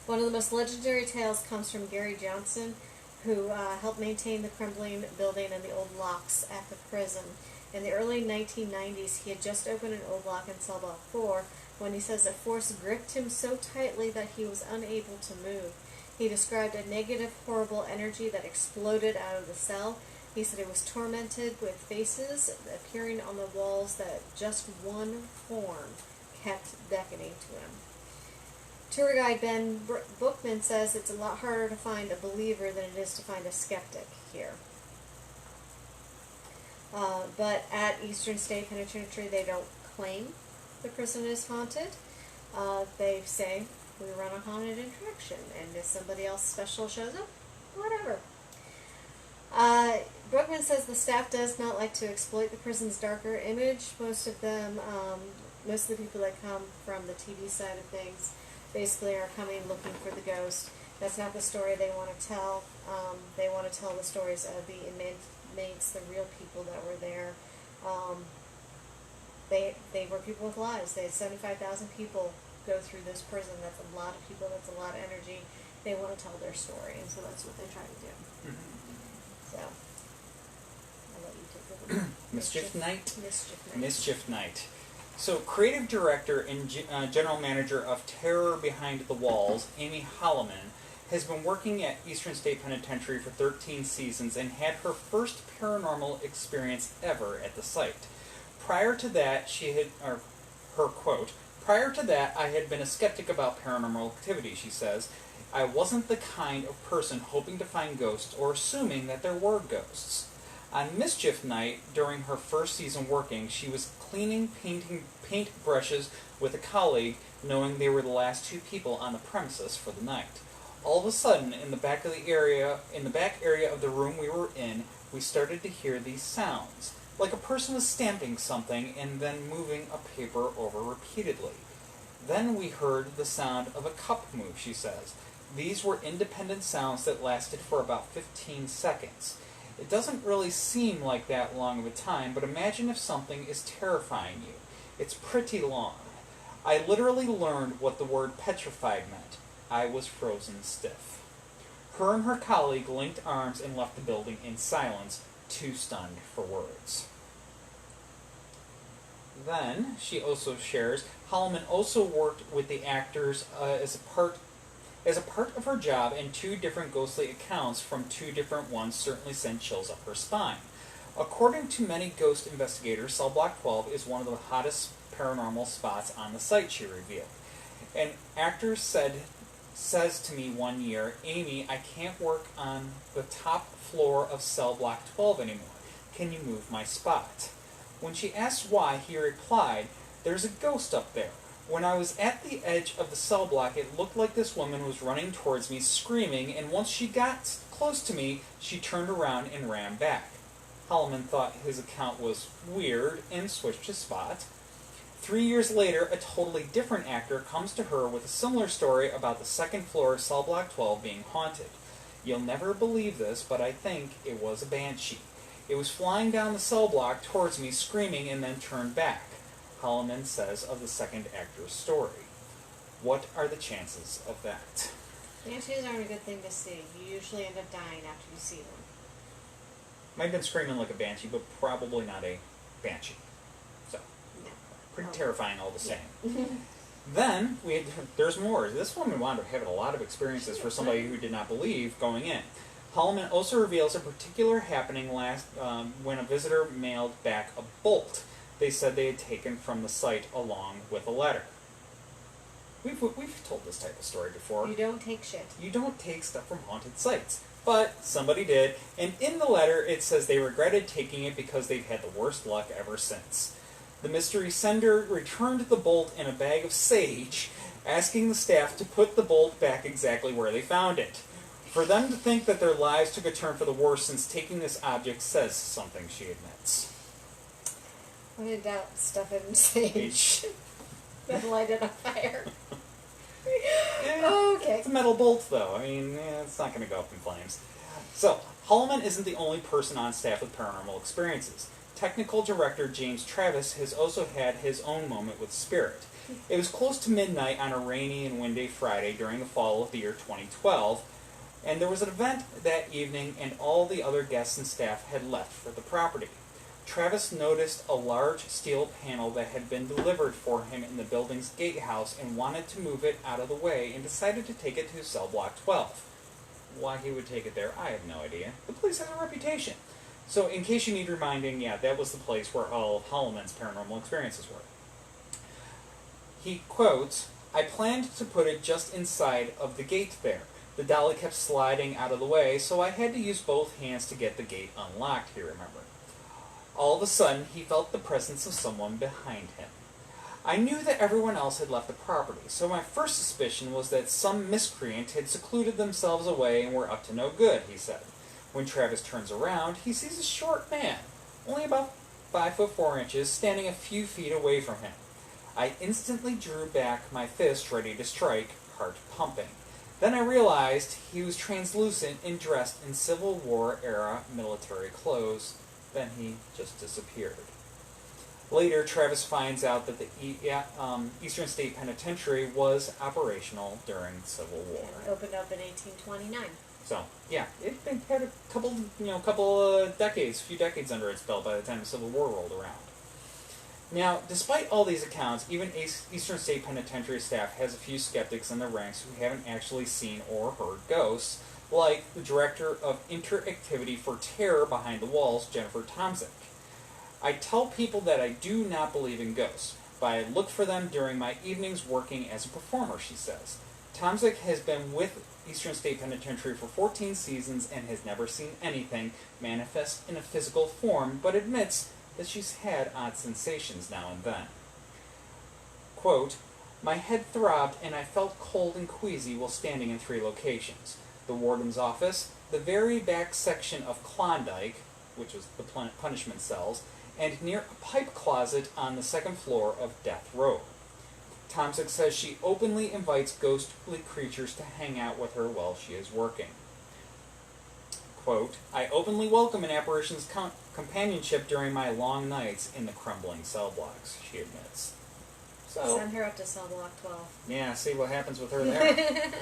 Speaker 1: One of the most legendary tales comes from Gary Johnson, who helped maintain the crumbling building and the old locks at the prison. In the early 1990s, he had just opened an old lock in cell block 4 when he says a force gripped him so tightly that he was unable to move. He described a negative, horrible energy that exploded out of the cell. He said it was tormented with faces appearing on the walls that just one form kept beckoning to him. Tour guide Ben Bookman says it's a lot harder to find a believer than it is to find a skeptic here. But at Eastern State Penitentiary, they don't claim the prison is haunted. They say, we run a haunted attraction, and if somebody else special shows up, whatever. Brookman says the staff does not like to exploit the prison's darker image. Most of the people that come from the TV side of things basically are coming looking for the ghost. That's not the story they want to tell. They want to tell the stories of the inmates, the real people that were there. They were people with lives. They had 75,000 people go through this prison. That's a lot of people. That's a lot of energy. They want to tell their story, and so that's what they try to do. So, I'll let you take it over.
Speaker 2: Mischief Night?
Speaker 1: Mischief Night.
Speaker 2: Mischief Night. So, creative director and general manager of Terror Behind the Walls, Amy Holloman, has been working at Eastern State Penitentiary for 13 seasons and had her first paranormal experience ever at the site. Prior to that, her quote, "Prior to that, I had been a skeptic about paranormal activity," she says. "I wasn't the kind of person hoping to find ghosts or assuming that there were ghosts." On Mischief Night, during her first season working, she was cleaning paint brushes with a colleague, knowing they were the last 2 people on the premises for the night. All of a sudden, in the back area of the room we were in, we started to hear these sounds, like a person was stamping something and then moving a paper over repeatedly. Then we heard the sound of a cup move, she says. These were independent sounds that lasted for about 15 seconds. It doesn't really seem like that long of a time, but imagine if something is terrifying you. It's pretty long. I literally learned what the word petrified meant. I was frozen stiff. Her and her colleague linked arms and left the building in silence, too stunned for words. Then, she also shares, Holloman also worked with the actors as a part of her job, and 2 different ghostly accounts from 2 different ones certainly sent chills up her spine. According to many ghost investigators, Cell Block 12 is one of the hottest paranormal spots on the site, she revealed. An actor says to me one year, Amy, I can't work on the top floor of Cell Block 12 anymore. Can you move my spot? When she asked why, he replied, there's a ghost up there. When I was at the edge of the cell block, it looked like this woman was running towards me, screaming, and once she got close to me, she turned around and ran back. Holloman thought his account was weird and switched his spot. 3 years later, a totally different actor comes to her with a similar story about the second floor of Cell Block 12 being haunted. You'll never believe this, but I think it was a banshee. It was flying down the cell block towards me, screaming, and then turned back. Holloman says of the second actor's story. What are the chances of that?
Speaker 1: Banshees aren't a good thing to see. You usually end up dying after you see them.
Speaker 2: Might have been screaming like a banshee, but probably not a banshee. So,
Speaker 1: No.
Speaker 2: pretty terrifying all the same.
Speaker 1: Yeah.
Speaker 2: Then, there's more. This woman wound up having a lot of experiences for somebody who did not believe going in. Holloman also reveals a particular happening when a visitor mailed back a bolt they said they had taken from the site along with a letter. We've told this type of story before.
Speaker 1: You don't take shit.
Speaker 2: You don't take stuff from haunted sites. But somebody did, and in the letter it says they regretted taking it because they've had the worst luck ever since. The mystery sender returned the bolt in a bag of sage, asking the staff to put the bolt back exactly where they found it. For them to think that their lives took a turn for the worse since taking this object says something, she admits.
Speaker 1: I'm going to doubt stuff in sage. Then light it on fire. Okay.
Speaker 2: It's a metal bolt, though. I mean, it's not going to go up in flames. So, Holloman isn't the only person on staff with paranormal experiences. Technical director James Travis has also had his own moment with spirit. It was close to midnight on a rainy and windy Friday during the fall of the year 2012, and there was an event that evening and all the other guests and staff had left for the property. Travis noticed a large steel panel that had been delivered for him in the building's gatehouse and wanted to move it out of the way and decided to take it to Cell Block 12. Why he would take it there, I have no idea. The place has a reputation. So, in case you need reminding, yeah, that was the place where all of Holloman's paranormal experiences were. He quotes, I planned to put it just inside of the gate there. The dolly kept sliding out of the way, so I had to use both hands to get the gate unlocked, he remembered. All of a sudden, he felt the presence of someone behind him. I knew that everyone else had left the property, so my first suspicion was that some miscreant had secluded themselves away and were up to no good, he said. When Travis turns around, he sees a short man, only about 5 foot 4 inches, standing a few feet away from him. I instantly drew back my fist ready to strike, heart pumping. Then I realized he was translucent and dressed in Civil War-era military clothes. Then he just disappeared. Later, Travis finds out that the Eastern State Penitentiary was operational during the Civil War.
Speaker 1: It opened up in 1829.
Speaker 2: So, yeah, it had a couple few decades under its belt by the time the Civil War rolled around. Now, despite all these accounts, even Eastern State Penitentiary staff has a few skeptics in the ranks who haven't actually seen or heard ghosts, like the director of Interactivity for Terror Behind the Walls, Jennifer Tomczyk. I tell people that I do not believe in ghosts, but I look for them during my evenings working as a performer, she says. Tomczyk has been with Eastern State Penitentiary for 14 seasons and has never seen anything manifest in a physical form, but admits that she's had odd sensations now and then. Quote, My head throbbed and I felt cold and queasy while standing in 3 locations. The warden's office, the very back section of Klondike, which was the punishment cells, and near a pipe closet on the 2nd floor of Death Row. Tomsic says she openly invites ghostly creatures to hang out with her while she is working. Quote, I openly welcome an apparition's companionship during my long nights in the crumbling cell blocks, she admits. So,
Speaker 1: send her up to cell block 12.
Speaker 2: Yeah, see what happens with her there.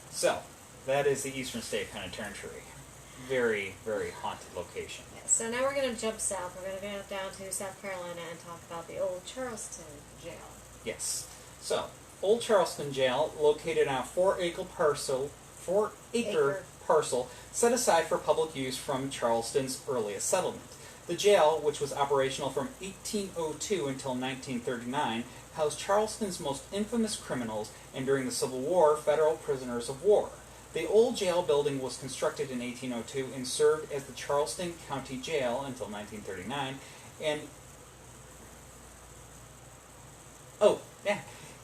Speaker 2: So, that is the Eastern State Penitentiary. Very, very haunted location.
Speaker 1: So now we're going to jump south. We're going to go down to South Carolina and talk about the old Charleston jail.
Speaker 2: Yes. So, Old Charleston Jail, located on a 4-acre parcel set aside for public use from Charleston's earliest settlement. The jail, which was operational from 1802 until 1939, housed Charleston's most infamous criminals and, during the Civil War, federal prisoners of war. The old jail building was constructed in 1802 and served as the Charleston County Jail until 1939, and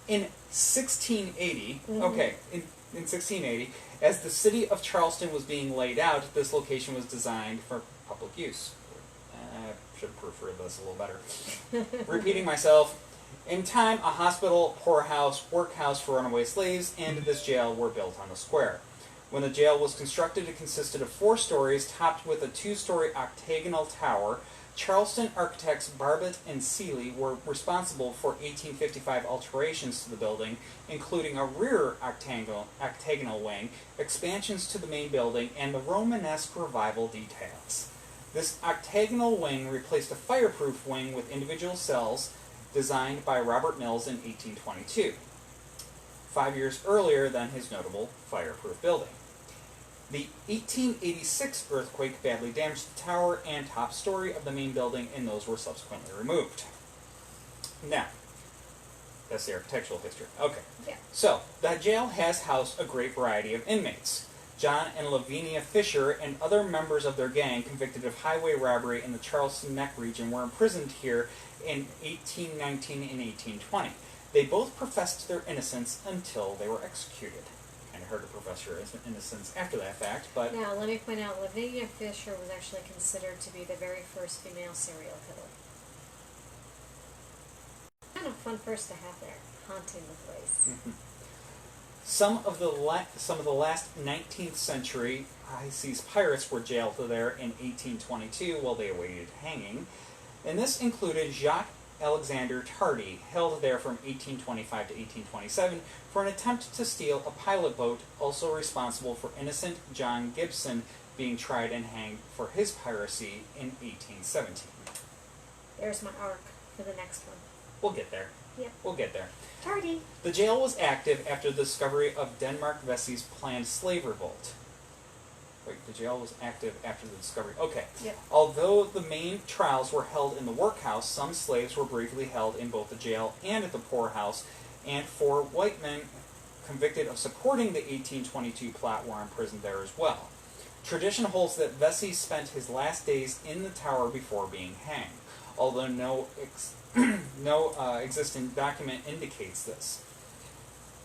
Speaker 2: in 1680, in 1680, as the city of Charleston was being laid out, this location was designed for public use. I should have proofread this a little better. Repeating myself, in time, a hospital, poorhouse, workhouse for runaway slaves, and this jail were built on the square. When the jail was constructed, it consisted of 4 stories, topped with a 2-story octagonal tower. Charleston architects Barbett and Seeley were responsible for 1855 alterations to the building, including a rear octagonal wing, expansions to the main building, and the Romanesque revival details. This octagonal wing replaced a fireproof wing with individual cells designed by Robert Mills in 1822, 5 years earlier than his notable fireproof building. The 1886 earthquake badly damaged the tower and top story of the main building, and those were subsequently removed. Now, that's the architectural history. Okay.
Speaker 1: Yeah.
Speaker 2: So, the jail has housed a great variety of inmates. John and Lavinia Fisher and other members of their gang convicted of highway robbery in the Charleston Neck region were imprisoned here in 1819 and 1820. They both professed their innocence until they were executed. Kind of hard to profess your innocence after that fact, but...
Speaker 1: Now, let me point out, Lavinia Fisher was actually considered to be the very first female serial killer. Kind of fun person to have there, haunting the place.
Speaker 2: Mm-hmm. Some of the last 19th century high seas pirates were jailed there in 1822 while they awaited hanging, and this included Jacques Alexander Tardy, held there from 1825 to 1827 for an attempt to steal a pilot boat, also responsible for innocent John Gibson being tried and hanged for his piracy in 1817.
Speaker 1: There's my arc for the next one.
Speaker 2: We'll get there.
Speaker 1: Yep.
Speaker 2: We'll get there.
Speaker 1: Tardy.
Speaker 2: The jail was active after the discovery of Denmark Vesey's planned slave revolt. Wait, the jail was active after the discovery. Okay.
Speaker 1: Yep.
Speaker 2: Although the main trials were held in the workhouse, some slaves were briefly held in both the jail and at the poorhouse, and 4 white men convicted of supporting the 1822 plot were imprisoned there as well. Tradition holds that Vesey spent his last days in the tower before being hanged, although no existing document indicates this.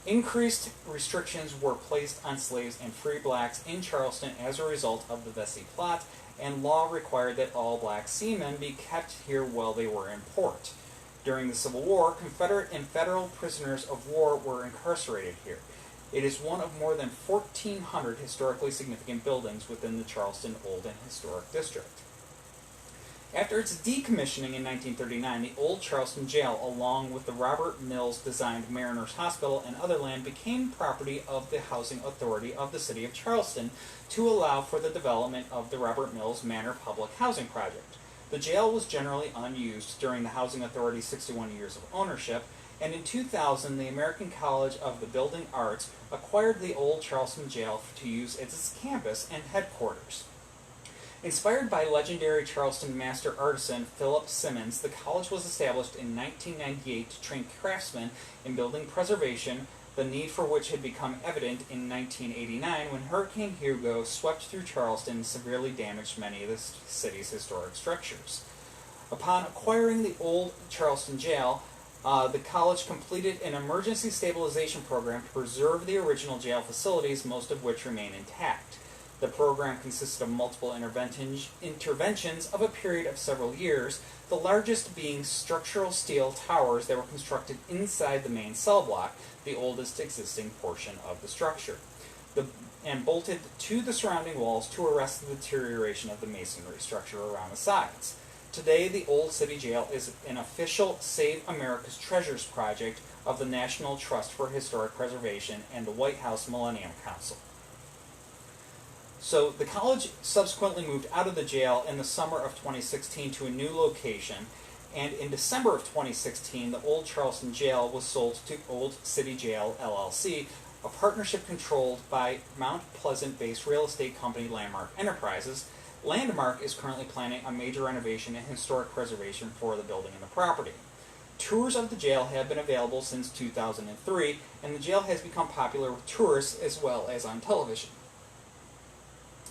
Speaker 2: Increased restrictions were placed on slaves and free blacks in Charleston as a result of the Vesey plot, and law required that all black seamen be kept here while they were in port. During the Civil War, Confederate and Federal prisoners of war were incarcerated here. It is one of more than 1,400 historically significant buildings within the Charleston Old and Historic District. After its decommissioning in 1939, the old Charleston Jail, along with the Robert Mills-designed Mariners Hospital and other land, became property of the Housing Authority of the City of Charleston to allow for the development of the Robert Mills Manor Public Housing Project. The jail was generally unused during the Housing Authority's 61 years of ownership, and in 2000, the American College of the Building Arts acquired the old Charleston Jail to use as its campus and headquarters. Inspired by legendary Charleston master artisan Philip Simmons, the college was established in 1998 to train craftsmen in building preservation, the need for which had become evident in 1989 when Hurricane Hugo swept through Charleston and severely damaged many of the city's historic structures. Upon acquiring the old Charleston Jail, The college completed an emergency stabilization program to preserve the original jail facilities, most of which remain intact. The program consisted of multiple interventions of a period of several years, the largest being structural steel towers that were constructed inside the main cell block, the oldest existing portion of the structure, and bolted to the surrounding walls to arrest the deterioration of the masonry structure around the sides. Today, the Old City Jail is an official Save America's Treasures project of the National Trust for Historic Preservation and the White House Millennium Council. So the college subsequently moved out of the jail in the summer of 2016 to a new location, and in December of 2016, the old Charleston jail was sold to Old City Jail, LLC, a partnership controlled by Mount Pleasant-based real estate company Landmark Enterprises. Landmark is currently planning a major renovation and historic preservation for the building and the property. Tours of the jail have been available since 2003, and the jail has become popular with tourists as well as on television.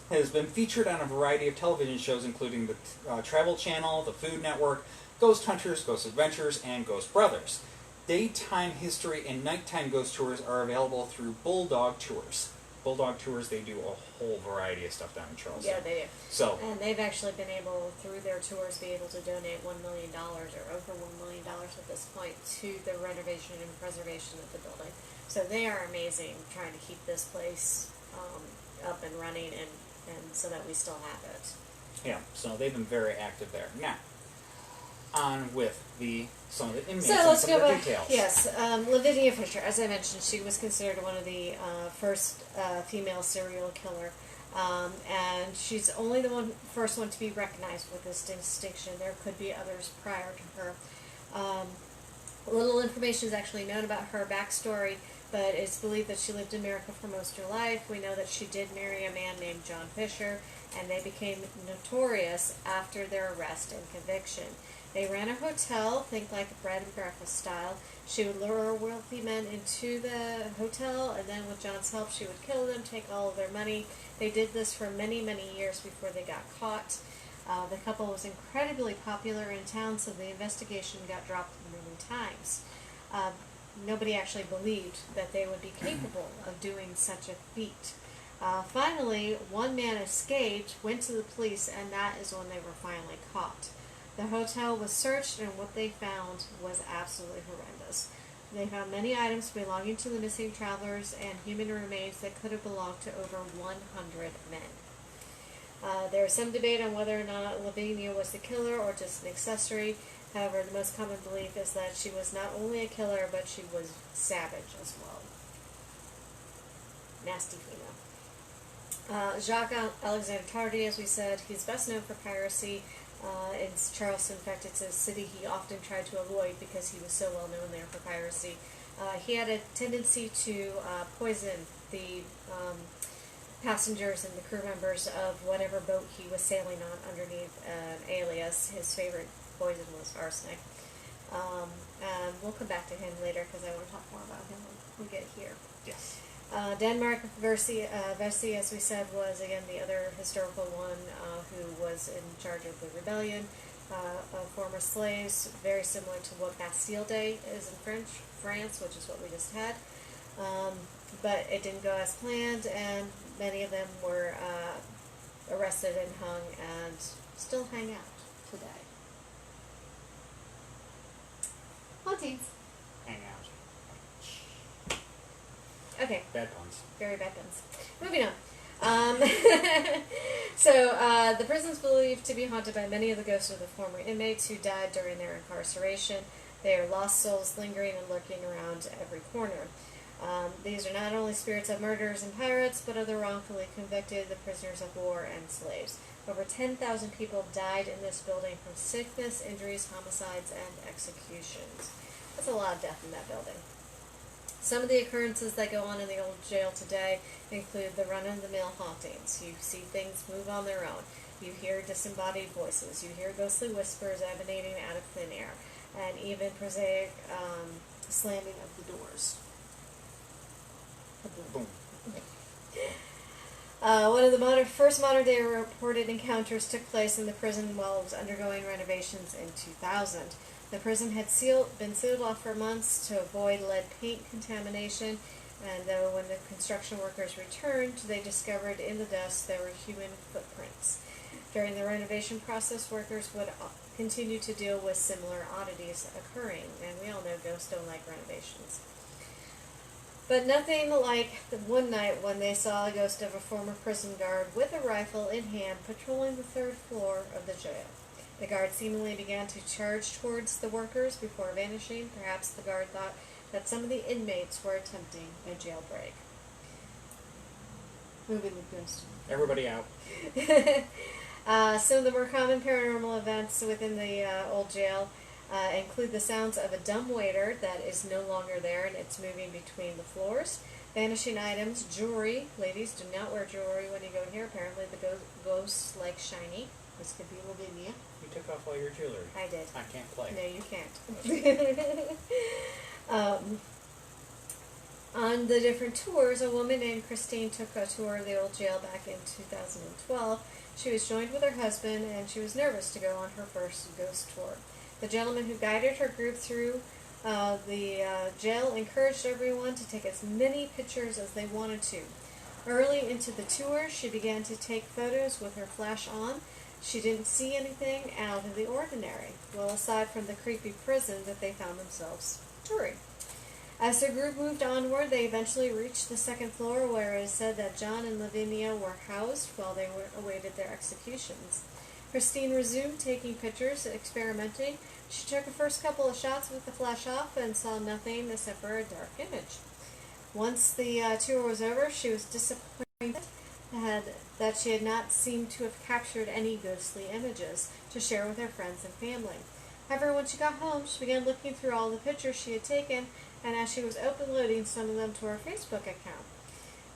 Speaker 2: It has been featured on a variety of television shows, including the Travel Channel, the Food Network, Ghost Hunters, Ghost Adventures, and Ghost Brothers. Daytime history and nighttime ghost tours are available through Bulldog Tours. Bulldog Tours, they do a whole variety of stuff down in Charleston.
Speaker 1: Yeah, they do.
Speaker 2: So,
Speaker 1: and they've actually been able, through their tours, be able to donate $1 million or over $1 million at this point to the renovation and preservation of the building. So they are amazing, trying to keep this place up and running, and so that we still have it.
Speaker 2: Yeah, so they've been very active there. Now, on with some of the inmates
Speaker 1: so
Speaker 2: and
Speaker 1: let's
Speaker 2: some
Speaker 1: go
Speaker 2: of the
Speaker 1: back.
Speaker 2: details.
Speaker 1: Yes, Lavinia Fisher, as I mentioned, she was considered one of the first female serial killer, and she's only the first one to be recognized with this distinction. There could be others prior to her. Little information is actually known about her backstory, but it's believed that she lived in America for most of her life. We know that she did marry a man named John Fisher, and they became notorious after their arrest and conviction. They ran a hotel, think like a bread and breakfast style. She would lure wealthy men into the hotel, and then with John's help, she would kill them, take all of their money. They did this for many, many years before they got caught. The couple was incredibly popular in town, so the investigation got dropped many times. Nobody actually believed that they would be capable of doing such a feat. Finally, one man escaped, went to the police, and that is when they were finally caught. The hotel was searched, and what they found was absolutely horrendous. They found many items belonging to the missing travelers and human remains that could have belonged to over 100 men. There is some debate on whether or not Lavinia was the killer or just an accessory. However, the most common belief is that she was not only a killer, but she was savage as well. Nasty female. Jacques Alexander Tardy, as we said, he's best known for piracy. In Charleston, in fact, it's a city he often tried to avoid because he was so well known there for piracy. He had a tendency to poison the passengers and the crew members of whatever boat he was sailing on underneath an alias. His favorite poison was arsenic. And we'll come back to him later because I want to talk more about him when we get here.
Speaker 2: Yes.
Speaker 1: Denmark Vesey, as we said, was again the other historical one who was in charge of the rebellion of former slaves, very similar to what Bastille Day is in France, which is what we just had. But it didn't go as planned, and many of them were arrested and hung and still hang out today. Hauntings.
Speaker 2: Hang out.
Speaker 1: Okay.
Speaker 2: Bad puns.
Speaker 1: Very bad puns. Moving on. So, the prison's believed to be haunted by many of the ghosts of the former inmates who died during their incarceration. They are lost souls lingering and lurking around every corner. These are not only spirits of murderers and pirates, but other wrongfully convicted, the prisoners of war, and slaves. Over 10,000 people died in this building from sickness, injuries, homicides, and executions. That's a lot of death in that building. Some of the occurrences that go on in the old jail today include the run-of-the-mill hauntings. You see things move on their own. You hear disembodied voices. You hear ghostly whispers emanating out of thin air, and even prosaic slamming of the doors.
Speaker 2: Boom.
Speaker 1: One of the first modern-day reported encounters took place in the prison while it was undergoing renovations in 2000. The prison had been sealed off for months to avoid lead paint contamination, and though when the construction workers returned, they discovered in the dust there were human footprints. During the renovation process, workers would continue to deal with similar oddities occurring, and we all know ghosts don't like renovations. But nothing like the one night when they saw a ghost of a former prison guard with a rifle in hand patrolling the 3rd floor of the jail. The guard seemingly began to charge towards the workers before vanishing. Perhaps the guard thought that some of the inmates were attempting a jailbreak. Moving the ghost.
Speaker 2: Everybody out.
Speaker 1: Some of the more common paranormal events within the old jail include the sounds of a dumb waiter that is no longer there and it's moving between the floors, vanishing items, jewelry. Ladies, do not wear jewelry when you go here. Apparently the ghosts like shiny. This could be Lavinia.
Speaker 2: You took off all your jewelry.
Speaker 1: I did.
Speaker 2: I can't play.
Speaker 1: No, you can't. On the different tours, a woman named Christine took a tour of the old jail back in 2012. She was joined with her husband, and she was nervous to go on her first ghost tour. The gentleman who guided her group through the jail encouraged everyone to take as many pictures as they wanted to. Early into the tour, she began to take photos with her flash on. She didn't see anything out of the ordinary, well, aside from the creepy prison that they found themselves touring. As the group moved onward, they eventually reached the 2nd floor, where it is said that John and Lavinia were housed while they awaited their executions. Christine resumed taking pictures, experimenting. She took the first couple of shots with the flash off and saw nothing except for a dark image. Once the tour was over, she was disappointed that she had not seemed to have captured any ghostly images to share with her friends and family. However, when she got home, she began looking through all the pictures she had taken, and as she was uploading some of them to her Facebook account.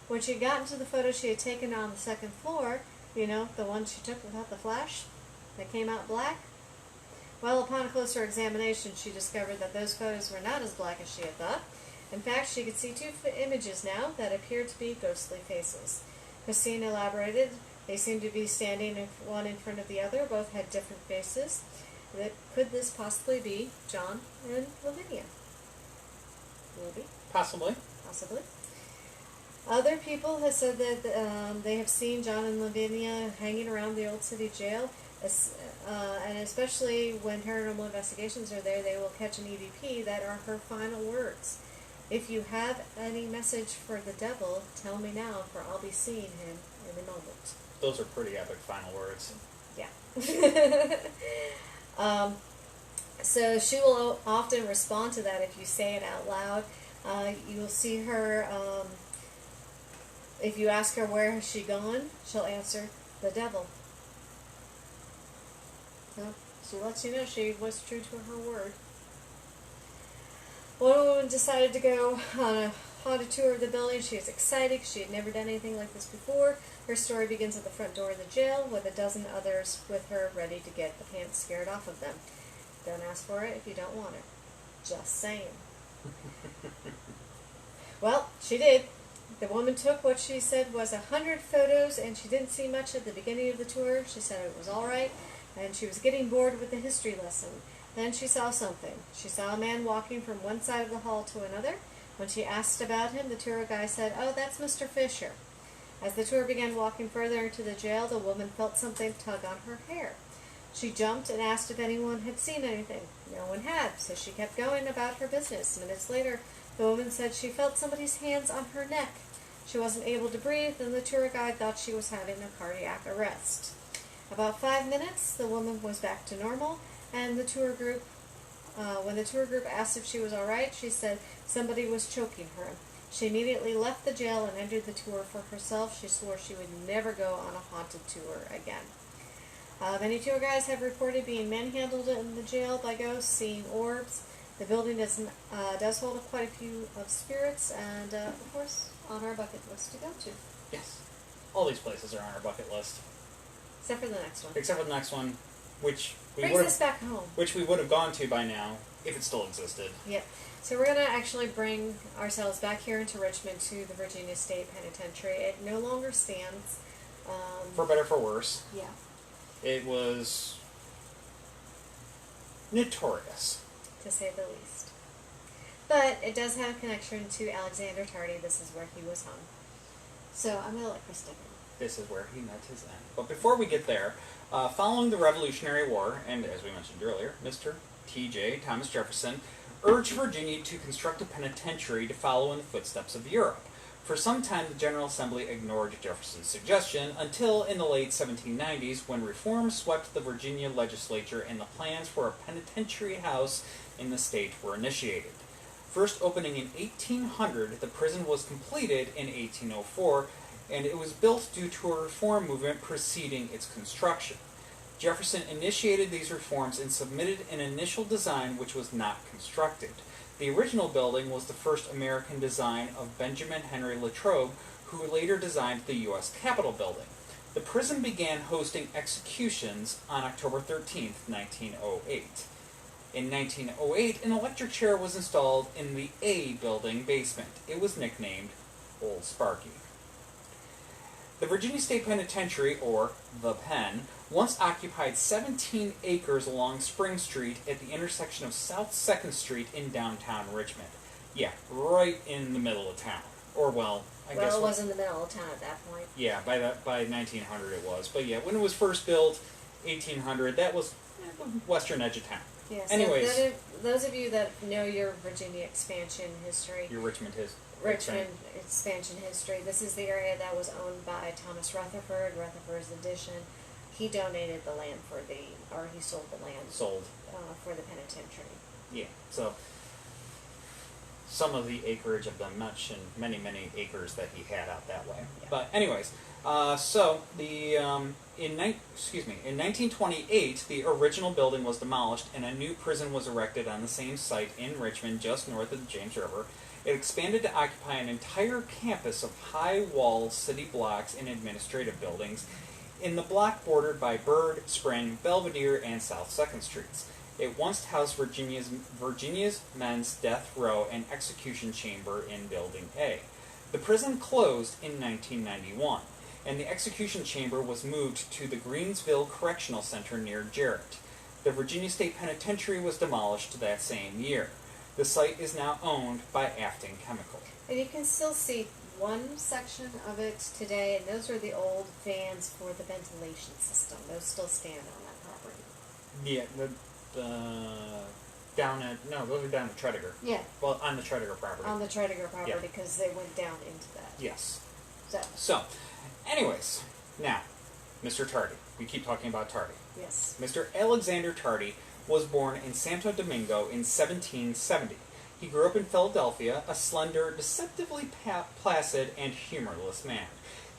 Speaker 1: When she had gotten to the photos she had taken on the 2nd floor, you know, the one she took without the flash, that came out black, well, upon a closer examination, she discovered that those photos were not as black as she had thought. In fact, she could see 2 images now that appeared to be ghostly faces. Christine elaborated, they seemed to be standing one in front of the other. Both had different faces. Could this possibly be John and Lavinia? Maybe.
Speaker 2: Possibly.
Speaker 1: Possibly. Other people have said that they have seen John and Lavinia hanging around the old city jail, and especially when paranormal investigations are there, they will catch an EVP that are her final words. If you have any message for the devil, tell me now, for I'll be seeing him in a moment.
Speaker 2: Those are pretty epic final words.
Speaker 1: Yeah. So she will often respond to that if you say it out loud. You will see her, if you ask her where has she gone, she'll answer, the devil. So she lets you know she was true to her word. One woman decided to go on a haunted tour of the building. She was excited because she had never done anything like this before. Her story begins at the front door of the jail with a dozen others with her ready to get the pants scared off of them. Don't ask for it if you don't want it. Just saying. Well, she did. The woman took what she said was 100 photos, and she didn't see much at the beginning of the tour. She said it was all right, and she was getting bored with the history lesson. Then she saw something. She saw a man walking from one side of the hall to another. When she asked about him, the tour guide said, "Oh, that's Mr. Fisher." As the tour began walking further into the jail, the woman felt something tug on her hair. She jumped and asked if anyone had seen anything. No one had, so she kept going about her business. Minutes later, the woman said she felt somebody's hands on her neck. She wasn't able to breathe, and the tour guide thought she was having a cardiac arrest. About 5 minutes, the woman was back to normal, and the tour group, when the tour group asked if she was all right, she said somebody was choking her. She immediately left the jail and entered the tour for herself. She swore she would never go on a haunted tour again. Many tour guides have reported being manhandled in the jail by ghosts, seeing orbs. The building does hold quite a few of spirits, and of course, on our bucket list to go to.
Speaker 2: Yes. All these places are on our bucket list.
Speaker 1: Except for the next one.
Speaker 2: Except for the next one, which we
Speaker 1: brings us back home.
Speaker 2: Which we would have gone to by now, if it still existed.
Speaker 1: Yep. So we're going to actually bring ourselves back here into Richmond to the Virginia State Penitentiary. It no longer stands.
Speaker 2: For better, for worse.
Speaker 1: Yeah.
Speaker 2: It was notorious.
Speaker 1: to say the least. But it does have a connection to Alexander Tardy. This is where he was hung. So I'm going to let Chris take it.
Speaker 2: This is where he met his end. But before we get there, following the Revolutionary War, and as we mentioned earlier, Mr. T.J. Thomas Jefferson urged Virginia to construct a penitentiary to follow in the footsteps of Europe. For some time, the General Assembly ignored Jefferson's suggestion until in the late 1790s when reform swept the Virginia legislature and the plans for a penitentiary house in the state were initiated. First opening in 1800, the prison was completed in 1804, and it was built due to a reform movement preceding its construction. Jefferson initiated these reforms and submitted an initial design which was not constructed. The original building was the first American design of Benjamin Henry Latrobe, who later designed the U.S. Capitol building. The prison began hosting executions on October 13, 1908. In 1908, an electric chair was installed in the A building basement. It was nicknamed Old Sparky. The Virginia State Penitentiary, or the Pen, once occupied 17 acres along Spring Street at the intersection of South 2nd Street in downtown Richmond. Yeah, right in the middle of town. Or, I guess...
Speaker 1: Well, it was in the middle of town at that point.
Speaker 2: Yeah, by 1900 it was. But yeah, when it was first built, 1800, that was the western edge of town.
Speaker 1: Yeah, so
Speaker 2: anyways,
Speaker 1: those of you that know your Virginia expansion history...
Speaker 2: Your Richmond
Speaker 1: expansion history. This is the area that was owned by Thomas Rutherford, Rutherford's addition. He donated the land he sold the land. For the penitentiary.
Speaker 2: Yeah, so some of the acreage of the many, many acres that he had out that way. Yeah. But anyways, in 1928, the original building was demolished and a new prison was erected on the same site in Richmond, just north of the James River. It expanded to occupy an entire campus of high-wall city blocks and administrative buildings in the block bordered by Bird, Spring, Belvedere, and South 2nd Streets. It once housed Virginia's men's death row and execution chamber in Building A. The prison closed in 1991, and the execution chamber was moved to the Greensville Correctional Center near Jarrett. The Virginia State Penitentiary was demolished that same year. The site is now owned by Afton Chemical.
Speaker 1: And you can still see one section of it today, and those are the old fans for the ventilation system. Those still stand on that property.
Speaker 2: Yeah, those are down at Tredegar.
Speaker 1: Yeah.
Speaker 2: Well, on the Tredegar property.
Speaker 1: On the Tredegar property, because they went down into that.
Speaker 2: Yes.
Speaker 1: So,
Speaker 2: anyways, now, Mr. Tardy. We keep talking about Tardy.
Speaker 1: Yes.
Speaker 2: Mr. Alexander Tardy was born in Santo Domingo in 1770. He grew up in Philadelphia, a slender, deceptively placid, and humorless man.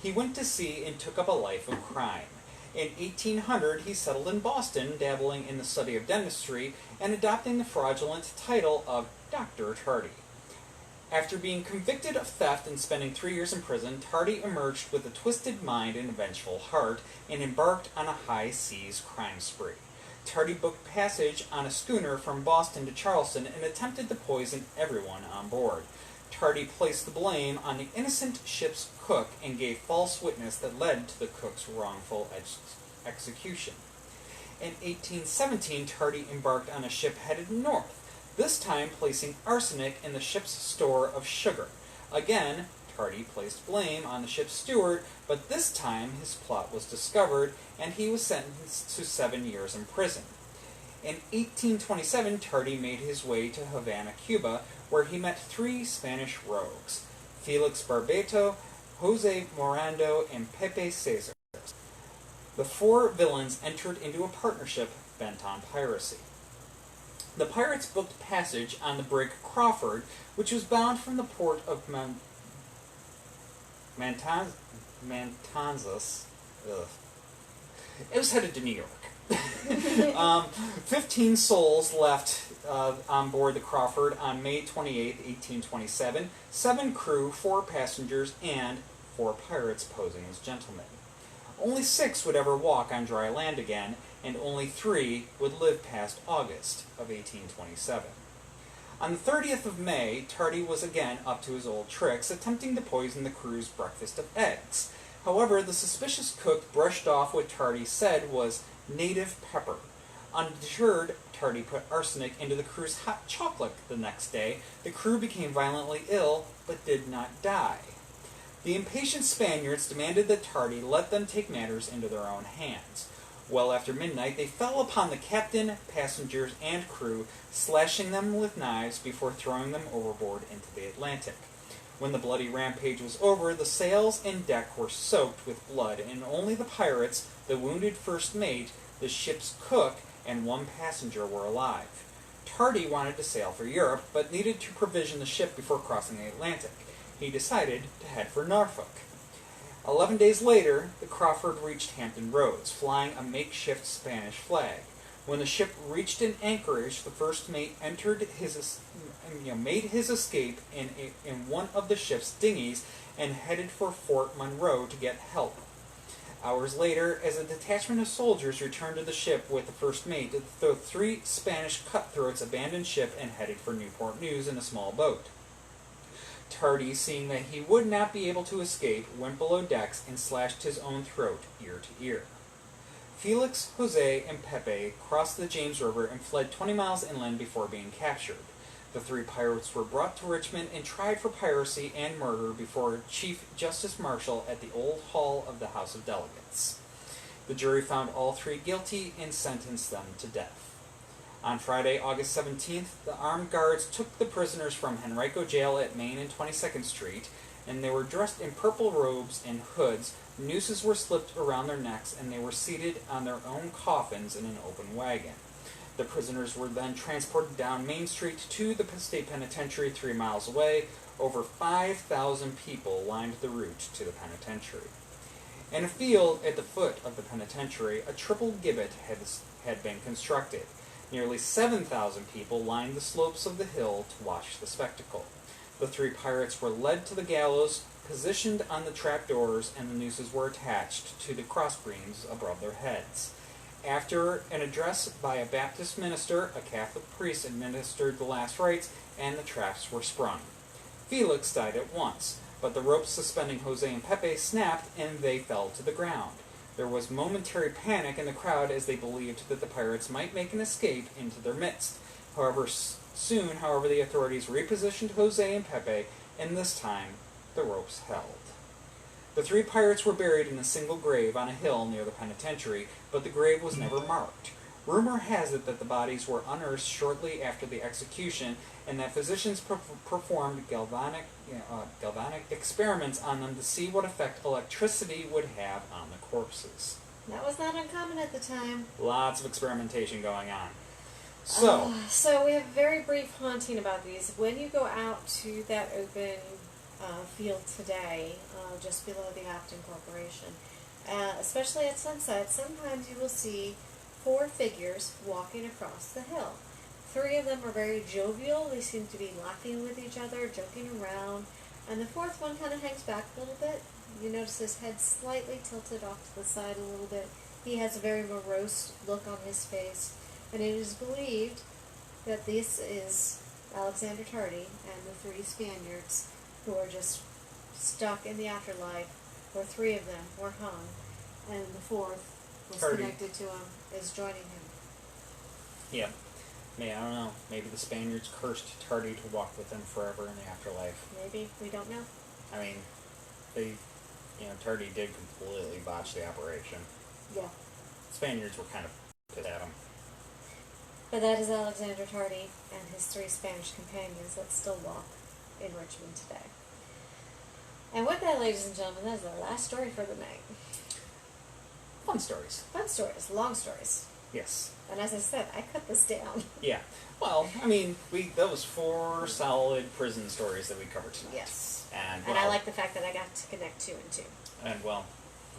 Speaker 2: He went to sea and took up a life of crime. In 1800, he settled in Boston, dabbling in the study of dentistry and adopting the fraudulent title of Dr. Tardy. After being convicted of theft and spending 3 years in prison, Tardy emerged with a twisted mind and a vengeful heart and embarked on a high seas crime spree. Tardy booked passage on a schooner from Boston to Charleston and attempted to poison everyone on board. Tardy placed the blame on the innocent ship's cook and gave false witness that led to the cook's wrongful execution. In 1817, Tardy embarked on a ship headed north, this time placing arsenic in the ship's store of sugar. Again, Tardy placed blame on the ship's steward, but this time his plot was discovered, and he was sentenced to 7 years in prison. In 1827, Tardy made his way to Havana, Cuba, where he met 3 Spanish rogues, Felix Barbeto, Jose Morando, and Pepe Cesar. The 4 villains entered into a partnership bent on piracy. The pirates booked passage on the brig Crawford, which was bound from the port of Matanzas. It was headed to New York. 15 souls left on board the Crawford on May 28, 1827. 7 crew, 4 passengers, and 4 pirates posing as gentlemen. Only 6 would ever walk on dry land again, and only 3 would live past August of 1827. On the 30th of May, Tardy was again up to his old tricks, attempting to poison the crew's breakfast of eggs. However, the suspicious cook brushed off what Tardy said was native pepper. Undeterred, Tardy put arsenic into the crew's hot chocolate the next day, the crew became violently ill, but did not die. The impatient Spaniards demanded that Tardy let them take matters into their own hands. Well after midnight, they fell upon the captain, passengers, and crew, slashing them with knives before throwing them overboard into the Atlantic. When the bloody rampage was over, the sails and deck were soaked with blood, and only the pirates, the wounded first mate, the ship's cook, and one passenger were alive. Tardy wanted to sail for Europe, but needed to provision the ship before crossing the Atlantic. He decided to head for Norfolk. 11 days later, the Crawford reached Hampton Roads, flying a makeshift Spanish flag. When the ship reached an anchorage, the first mate made his escape in one of the ship's dinghies and headed for Fort Monroe to get help. Hours later, as a detachment of soldiers returned to the ship with the first mate, the 3 Spanish cutthroats abandoned ship and headed for Newport News in a small boat. Tardy, seeing that he would not be able to escape, went below decks and slashed his own throat ear to ear. Felix, Jose, and Pepe crossed the James River and fled 20 miles inland before being captured. The 3 pirates were brought to Richmond and tried for piracy and murder before Chief Justice Marshall at the Old Hall of the House of Delegates. The jury found all 3 guilty and sentenced them to death. On Friday, August 17th, the armed guards took the prisoners from Henrico Jail at Main and 22nd Street, and they were dressed in purple robes and hoods. Nooses were slipped around their necks, and they were seated on their own coffins in an open wagon. The prisoners were then transported down Main Street to the state penitentiary 3 miles away. Over 5,000 people lined the route to the penitentiary. In a field at the foot of the penitentiary, a triple gibbet had been constructed. Nearly 7,000 people lined the slopes of the hill to watch the spectacle. The 3 pirates were led to the gallows, positioned on the trapdoors, and the nooses were attached to the crossbeams above their heads. After an address by a Baptist minister, a Catholic priest administered the last rites, and the traps were sprung. Felix died at once, but the ropes suspending Jose and Pepe snapped, and they fell to the ground. There was momentary panic in the crowd as they believed that the pirates might make an escape into their midst. Soon, the authorities repositioned Jose and Pepe, and this time the ropes held. The 3 pirates were buried in a single grave on a hill near the penitentiary, but the grave was never marked. Rumor has it that the bodies were unearthed shortly after the execution, and that physicians performed galvanic experiments on them to see what effect electricity would have on the corpses.
Speaker 1: That was not uncommon at the time.
Speaker 2: Lots of experimentation going on. So
Speaker 1: we have a very brief haunting about these. When you go out to that open field today, just below the Afton Corporation, especially at sunset, sometimes you will see 4 figures walking across the hill. 3 of them are very jovial. They seem to be laughing with each other, joking around. And the 4th one kind of hangs back a little bit. You notice his head slightly tilted off to the side a little bit. He has a very morose look on his face. And it is believed that this is Alexander Tardy and the 3 Spaniards who are just stuck in the afterlife, where 3 of them were hung, and the 4th was
Speaker 2: Tardy.
Speaker 1: connected to him, is joining him.
Speaker 2: Yeah. I don't know. Maybe the Spaniards cursed Tardy to walk with them forever in the afterlife.
Speaker 1: Maybe. We don't know.
Speaker 2: I mean, Tardy did completely botch the operation.
Speaker 1: Yeah.
Speaker 2: Spaniards were kind of pissed at him.
Speaker 1: But that is Alexander Tardy and his 3 Spanish companions that still walk in Richmond today. And with that, ladies and gentlemen, that is our last story for the night.
Speaker 2: Fun stories.
Speaker 1: Fun stories. Long stories.
Speaker 2: Yes.
Speaker 1: And as I said, I cut this down.
Speaker 2: Yeah. Well, that was 4 solid prison stories that we covered tonight.
Speaker 1: Yes.
Speaker 2: And
Speaker 1: I like the fact that I got to connect 2 and 2.
Speaker 2: And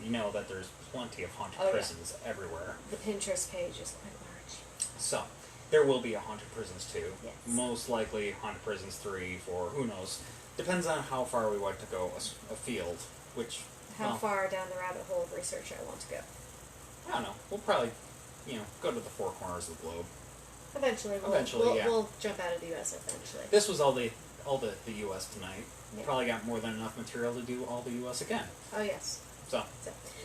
Speaker 2: you know that there's plenty of haunted prisons everywhere.
Speaker 1: The Pinterest page is quite large.
Speaker 2: So, there will be a haunted prisons 2.
Speaker 1: Yes.
Speaker 2: Most likely haunted prisons 3, 4, who knows. Depends on how far we want to go afield, which...
Speaker 1: How far down the rabbit hole of research I want to go.
Speaker 2: I don't know. We'll probably, go to the 4 corners of the globe.
Speaker 1: Eventually, we'll jump out of the U.S. eventually.
Speaker 2: This was all the U.S. tonight.
Speaker 1: Yeah.
Speaker 2: Probably got more than enough material to do all the U.S. again.
Speaker 1: Oh, yes.
Speaker 2: So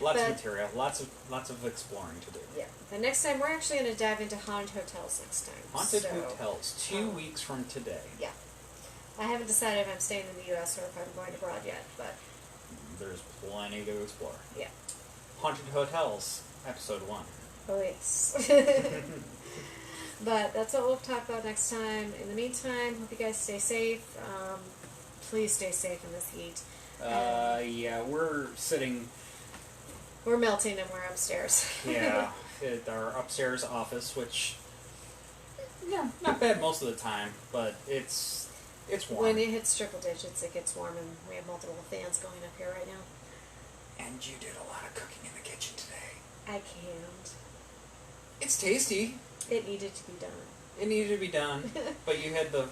Speaker 2: lots of material, lots of exploring to do.
Speaker 1: Yeah. But next time we're actually going to dive into haunted hotels next time.
Speaker 2: Haunted hotels, 2 weeks from today.
Speaker 1: Yeah. I haven't decided if I'm staying in the U.S. or if I'm going abroad yet, but
Speaker 2: there's plenty to explore.
Speaker 1: Yeah.
Speaker 2: Haunted hotels, episode 1.
Speaker 1: Oh yes. But that's what we'll talk about next time. In the meantime, hope you guys stay safe. Please stay safe in this heat.
Speaker 2: Yeah, we're
Speaker 1: melting and we're upstairs.
Speaker 2: Yeah, at our upstairs office, which, yeah, not bad most of the time, but it's warm.
Speaker 1: When it hits triple digits, it gets warm, and we have multiple fans going up here right now.
Speaker 2: And you did a lot of cooking in the kitchen today.
Speaker 1: I can't.
Speaker 2: It's tasty.
Speaker 1: It needed to be done.
Speaker 2: It needed to be done, but you had the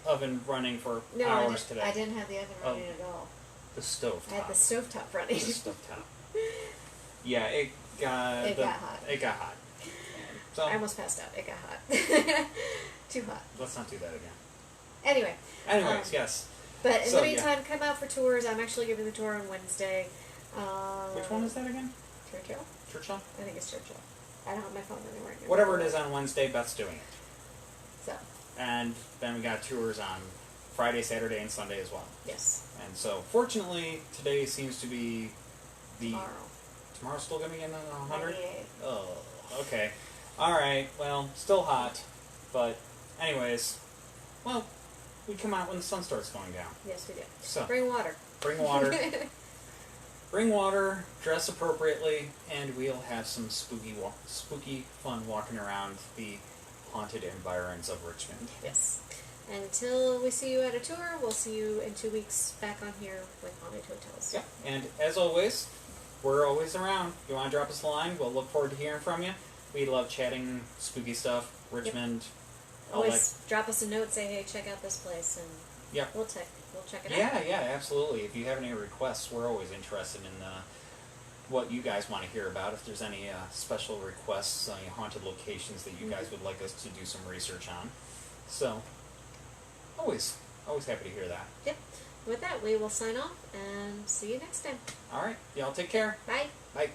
Speaker 2: oven running for hours today.
Speaker 1: I didn't have the oven running at all.
Speaker 2: The stovetop.
Speaker 1: I had the stovetop running.
Speaker 2: The stovetop. Yeah, it got
Speaker 1: hot.
Speaker 2: It got hot. So
Speaker 1: I almost passed out. It got hot. Too hot.
Speaker 2: Let's not do that again.
Speaker 1: Anyways,
Speaker 2: yes.
Speaker 1: But in the meantime, come out for tours. I'm actually giving the tour on Wednesday.
Speaker 2: Which one is that again?
Speaker 1: Churchill.
Speaker 2: Churchill?
Speaker 1: I think it's Churchill. I don't have my phone anywhere near.
Speaker 2: Whatever it is on Wednesday, Beth's doing it.
Speaker 1: So.
Speaker 2: And then we got tours on Friday, Saturday, and Sunday as well.
Speaker 1: Yes.
Speaker 2: And so, fortunately, today seems to be
Speaker 1: Tomorrow.
Speaker 2: Tomorrow's still going to be in the 100?
Speaker 1: 98.
Speaker 2: Oh, okay. Alright, well, still hot. But, anyways, well, we come out when the sun starts going down.
Speaker 1: Yes, we do.
Speaker 2: So,
Speaker 1: bring water.
Speaker 2: Bring water. Bring water, dress appropriately, and we'll have some spooky fun walking around the haunted environs of Richmond.
Speaker 1: Yes. And until we see you at a tour, we'll see you in 2 weeks back on here with Haunted Hotels.
Speaker 2: Yeah, and as always, we're always around. If you want to drop us a line, we'll look forward to hearing from you. We love chatting spooky stuff, Richmond.
Speaker 1: Yep. Always drop us a note, say, hey, check out this place, and we'll check it out.
Speaker 2: Yeah, absolutely. If you have any requests, we're always interested in what you guys want to hear about. If there's any special requests, any haunted locations that you guys would like us to do some research on. So, always happy to hear that.
Speaker 1: Yep. With that, we will sign off and see you next time.
Speaker 2: All right. Y'all take care.
Speaker 1: Bye.
Speaker 2: Bye.